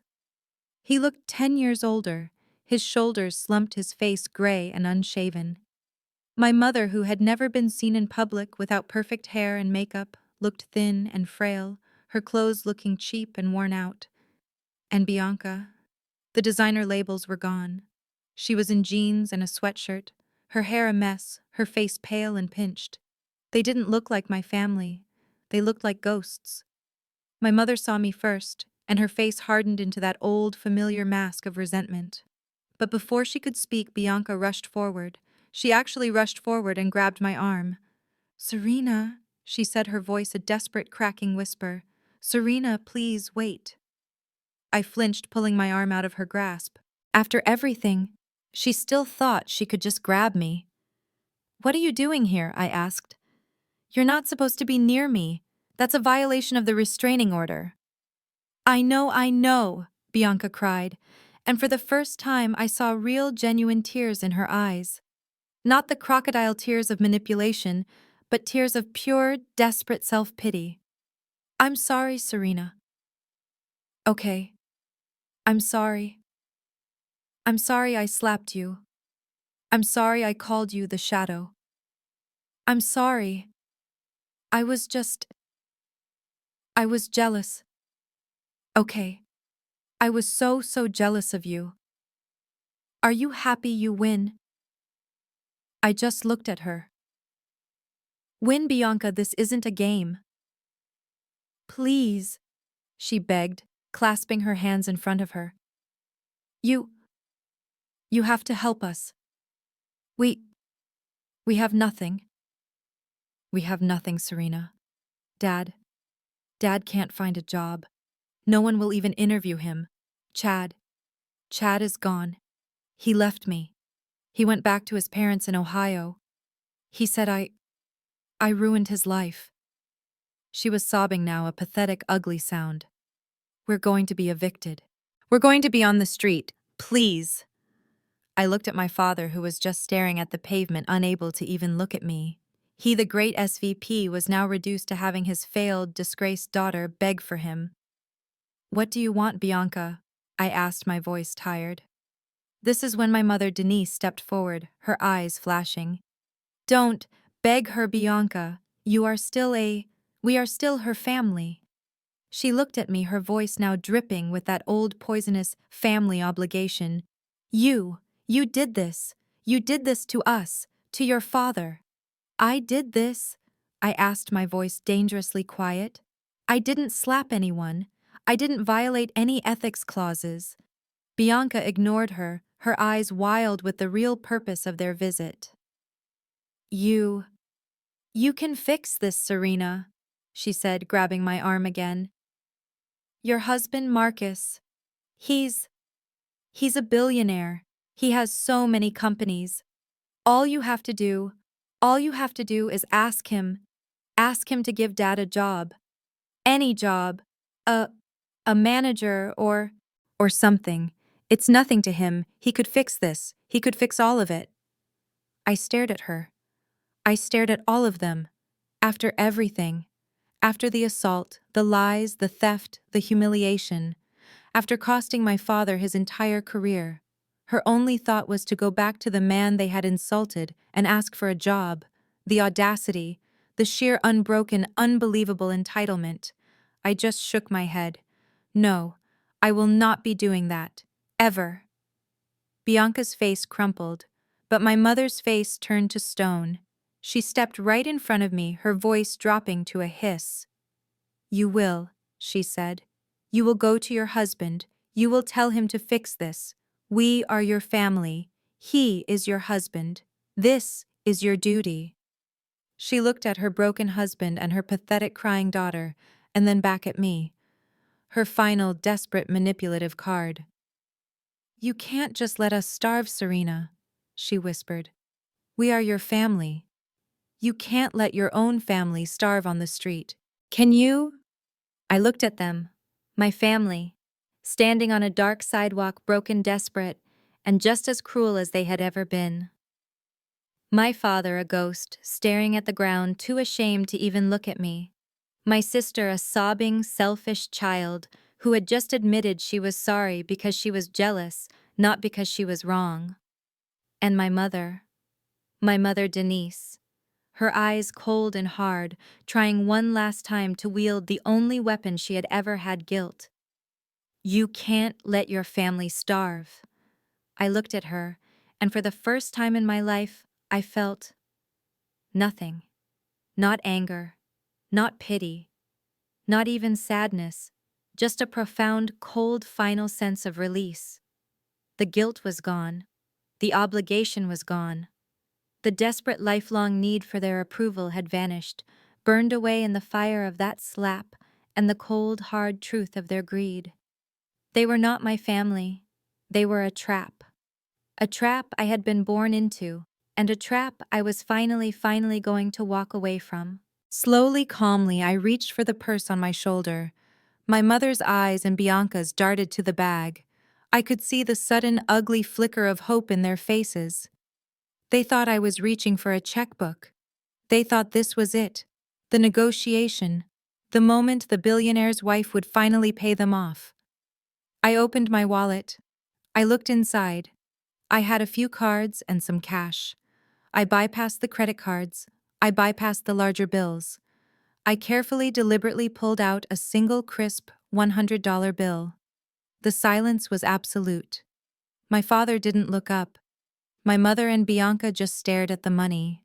He looked 10 years older, his shoulders slumped, his face gray and unshaven. My mother, who had never been seen in public without perfect hair and makeup, looked thin and frail, her clothes looking cheap and worn out. And Bianca, the designer labels were gone. She was in jeans and a sweatshirt, her hair a mess, her face pale and pinched. They didn't look like my family. They looked like ghosts. My mother saw me first, and her face hardened into that old, familiar mask of resentment. But before she could speak, Bianca rushed forward. She actually rushed forward and grabbed my arm. "Serena," she said, her voice a desperate cracking whisper. "Serena, please wait." I flinched, pulling my arm out of her grasp. After everything, she still thought she could just grab me. "What are you doing here?" I asked. "You're not supposed to be near me. That's a violation of the restraining order." I know," Bianca cried, and for the first time I saw real, genuine tears in her eyes. Not the crocodile tears of manipulation, but tears of pure, desperate self-pity. "I'm sorry, Serena." "Okay. I'm sorry. I'm sorry I slapped you. I'm sorry I called you the shadow. I'm sorry. I was just... I was jealous. Okay. I was so jealous of you. Are you happy you win?" I just looked at her. "Win, Bianca, this isn't a game." "Please," she begged, clasping her hands in front of her. You have to help us. We have nothing. We have nothing, Serena. Dad can't find a job. No one will even interview him. Chad is gone. He left me. He went back to his parents in Ohio. He said I ruined his life." She was sobbing now, a pathetic, ugly sound. "We're going to be evicted. We're going to be on the street. Please." I looked at my father, who was just staring at the pavement, unable to even look at me. He, the great SVP, was now reduced to having his failed, disgraced daughter beg for him. "What do you want, Bianca?" I asked, my voice tired. This is when my mother Denise stepped forward, her eyes flashing. "Don't beg her, Bianca. We are still her family." She looked at me, her voice now dripping with that old poisonous family obligation. You did this. You did this to us, to your father." "I did this?" I asked, my voice dangerously quiet. "I didn't slap anyone. I didn't violate any ethics clauses." Bianca ignored her, her eyes wild with the real purpose of their visit. You can fix this, Serena," she said, grabbing my arm again. "Your husband, Marcus, he's a billionaire. He has so many companies. All you have to do is ask him to give Dad a job. Any job. A manager or something. It's nothing to him. He could fix this. He could fix all of it." I stared at her. I stared at all of them. After everything. After the assault, the lies, the theft, the humiliation. After costing my father his entire career. Her only thought was to go back to the man they had insulted and ask for a job. The audacity, the sheer unbroken, unbelievable entitlement. I just shook my head. No, I will not be doing that. Ever. Bianca's face crumpled, but my mother's face turned to stone. She stepped right in front of me, her voice dropping to a hiss. "You will," she said. "You will go to your husband. You will tell him to fix this. We are your family. He is your husband. This is your duty." She looked at her broken husband and her pathetic crying daughter, and then back at me. Her final, desperate, manipulative card. "You can't just let us starve, Serena," she whispered. "We are your family. You can't let your own family starve on the street. Can you?" I looked at them, my family, standing on a dark sidewalk, broken, desperate, and just as cruel as they had ever been. My father, a ghost, staring at the ground, too ashamed to even look at me. My sister, a sobbing, selfish child who had just admitted she was sorry because she was jealous, not because she was wrong. And my mother Denise, her eyes cold and hard, trying one last time to wield the only weapon she had ever had: guilt. "You can't let your family starve." I looked at her, and for the first time in my life, I felt nothing. Not anger, not pity, not even sadness, just a profound, cold, final sense of release. The guilt was gone. The obligation was gone. The desperate lifelong need for their approval had vanished, burned away in the fire of that slap and the cold, hard truth of their greed. They were not my family. They were a trap. A trap I had been born into, and a trap I was finally going to walk away from. Slowly, calmly, I reached for the purse on my shoulder. My mother's eyes and Bianca's darted to the bag. I could see the sudden, ugly flicker of hope in their faces. They thought I was reaching for a checkbook. They thought this was it. The negotiation. The moment the billionaire's wife would finally pay them off. I opened my wallet. I looked inside. I had a few cards and some cash. I bypassed the credit cards. I bypassed the larger bills. I carefully, deliberately pulled out a single crisp $100 bill. The silence was absolute. My father didn't look up. My mother and Bianca just stared at the money.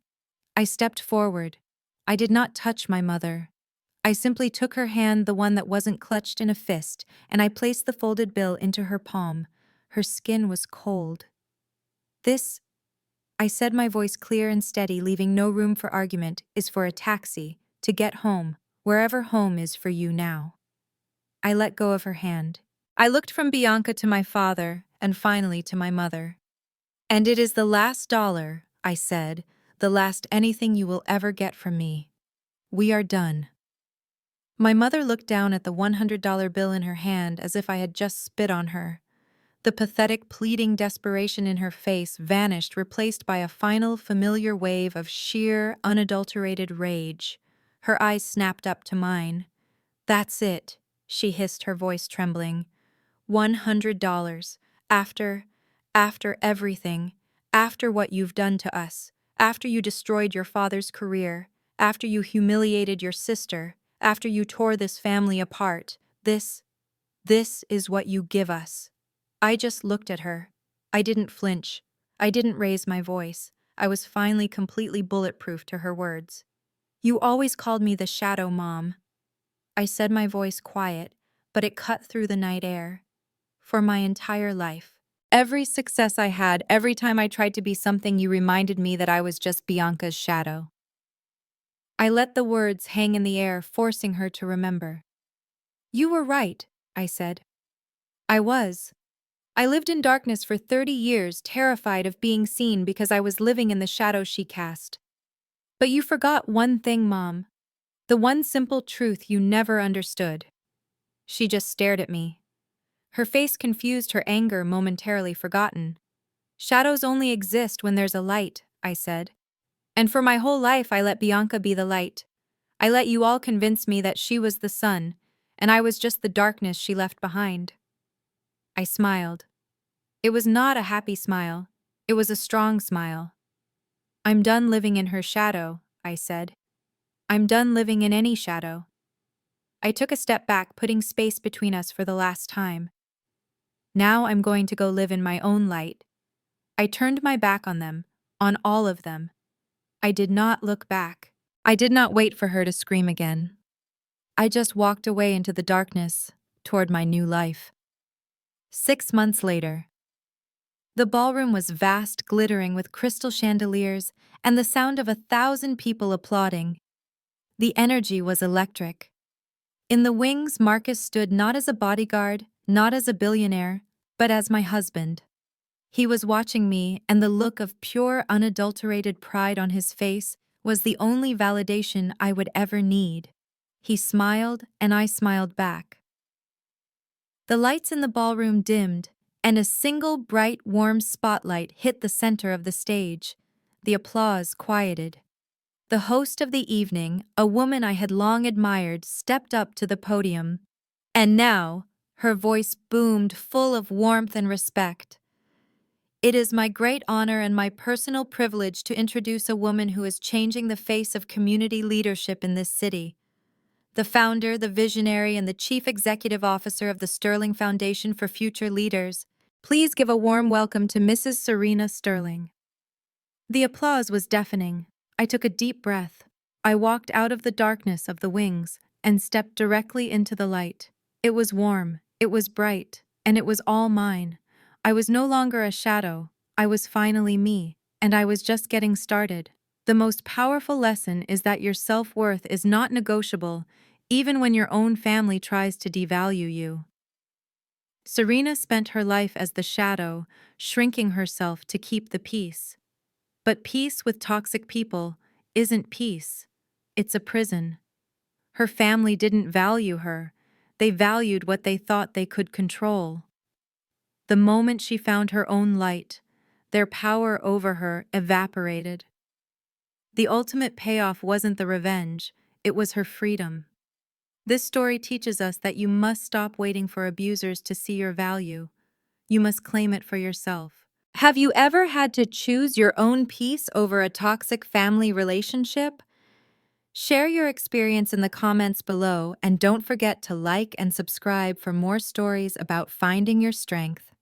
I stepped forward. I did not touch my mother. I simply took her hand, the one that wasn't clutched in a fist, and I placed the folded bill into her palm. Her skin was cold. This, I said, my voice clear and steady, leaving no room for argument, is for a taxi, to get home, wherever home is for you now. I let go of her hand. I looked from Bianca to my father, and finally to my mother. And it is the last dollar, I said, the last anything you will ever get from me. We are done. My mother looked down at the $100 bill in her hand as if I had just spit on her. The pathetic, pleading desperation in her face vanished, replaced by a final, familiar wave of sheer, unadulterated rage. Her eyes snapped up to mine. "That's it," she hissed, her voice trembling. $100. After everything. After what you've done to us. After you destroyed your father's career. After you humiliated your sister. After you tore this family apart. This is what you give us. I just looked at her. I didn't flinch. I didn't raise my voice. I was finally completely bulletproof to her words. "You always called me the shadow, Mom." I said, my voice quiet, but it cut through the night air. For my entire life. Every success I had, every time I tried to be something, you reminded me that I was just Bianca's shadow. I let the words hang in the air, forcing her to remember. "You were right," I said. "I was. I lived in darkness for 30 years, terrified of being seen because I was living in the shadow she cast. But you forgot one thing, Mom. The one simple truth you never understood." She just stared at me. Her face confused, her anger momentarily forgotten. "Shadows only exist when there's a light," I said. "And for my whole life I let Bianca be the light. I let you all convince me that she was the sun, and I was just the darkness she left behind." I smiled. It was not a happy smile. It was a strong smile. "I'm done living in her shadow," I said. "I'm done living in any shadow." I took a step back, putting space between us for the last time. "Now I'm going to go live in my own light." I turned my back on them, on all of them. I did not look back. I did not wait for her to scream again. I just walked away into the darkness, toward my new life. 6 months later. The ballroom was vast, glittering with crystal chandeliers and the sound of 1,000 people applauding. The energy was electric. In the wings, Marcus stood not as a bodyguard, not as a billionaire, but as my husband. He was watching me, and the look of pure, unadulterated pride on his face was the only validation I would ever need. He smiled, and I smiled back. The lights in the ballroom dimmed, and a single bright, warm spotlight hit the center of the stage. The applause quieted. The host of the evening, a woman I had long admired, stepped up to the podium. And now, her voice boomed, full of warmth and respect. "It is my great honor and my personal privilege to introduce a woman who is changing the face of community leadership in this city. The founder, the visionary, and the chief executive officer of the Sterling Foundation for Future Leaders. Please give a warm welcome to Mrs. Serena Sterling." The applause was deafening. I took a deep breath. I walked out of the darkness of the wings and stepped directly into the light. It was warm, it was bright, and it was all mine. I was no longer a shadow, I was finally me, and I was just getting started. The most powerful lesson is that your self-worth is not negotiable, even when your own family tries to devalue you. Serena spent her life as the shadow, shrinking herself to keep the peace. But peace with toxic people isn't peace, it's a prison. Her family didn't value her, they valued what they thought they could control. The moment she found her own light, their power over her evaporated. The ultimate payoff wasn't the revenge, it was her freedom. This story teaches us that you must stop waiting for abusers to see your value. You must claim it for yourself. Have you ever had to choose your own peace over a toxic family relationship? Share your experience in the comments below and don't forget to like and subscribe for more stories about finding your strength.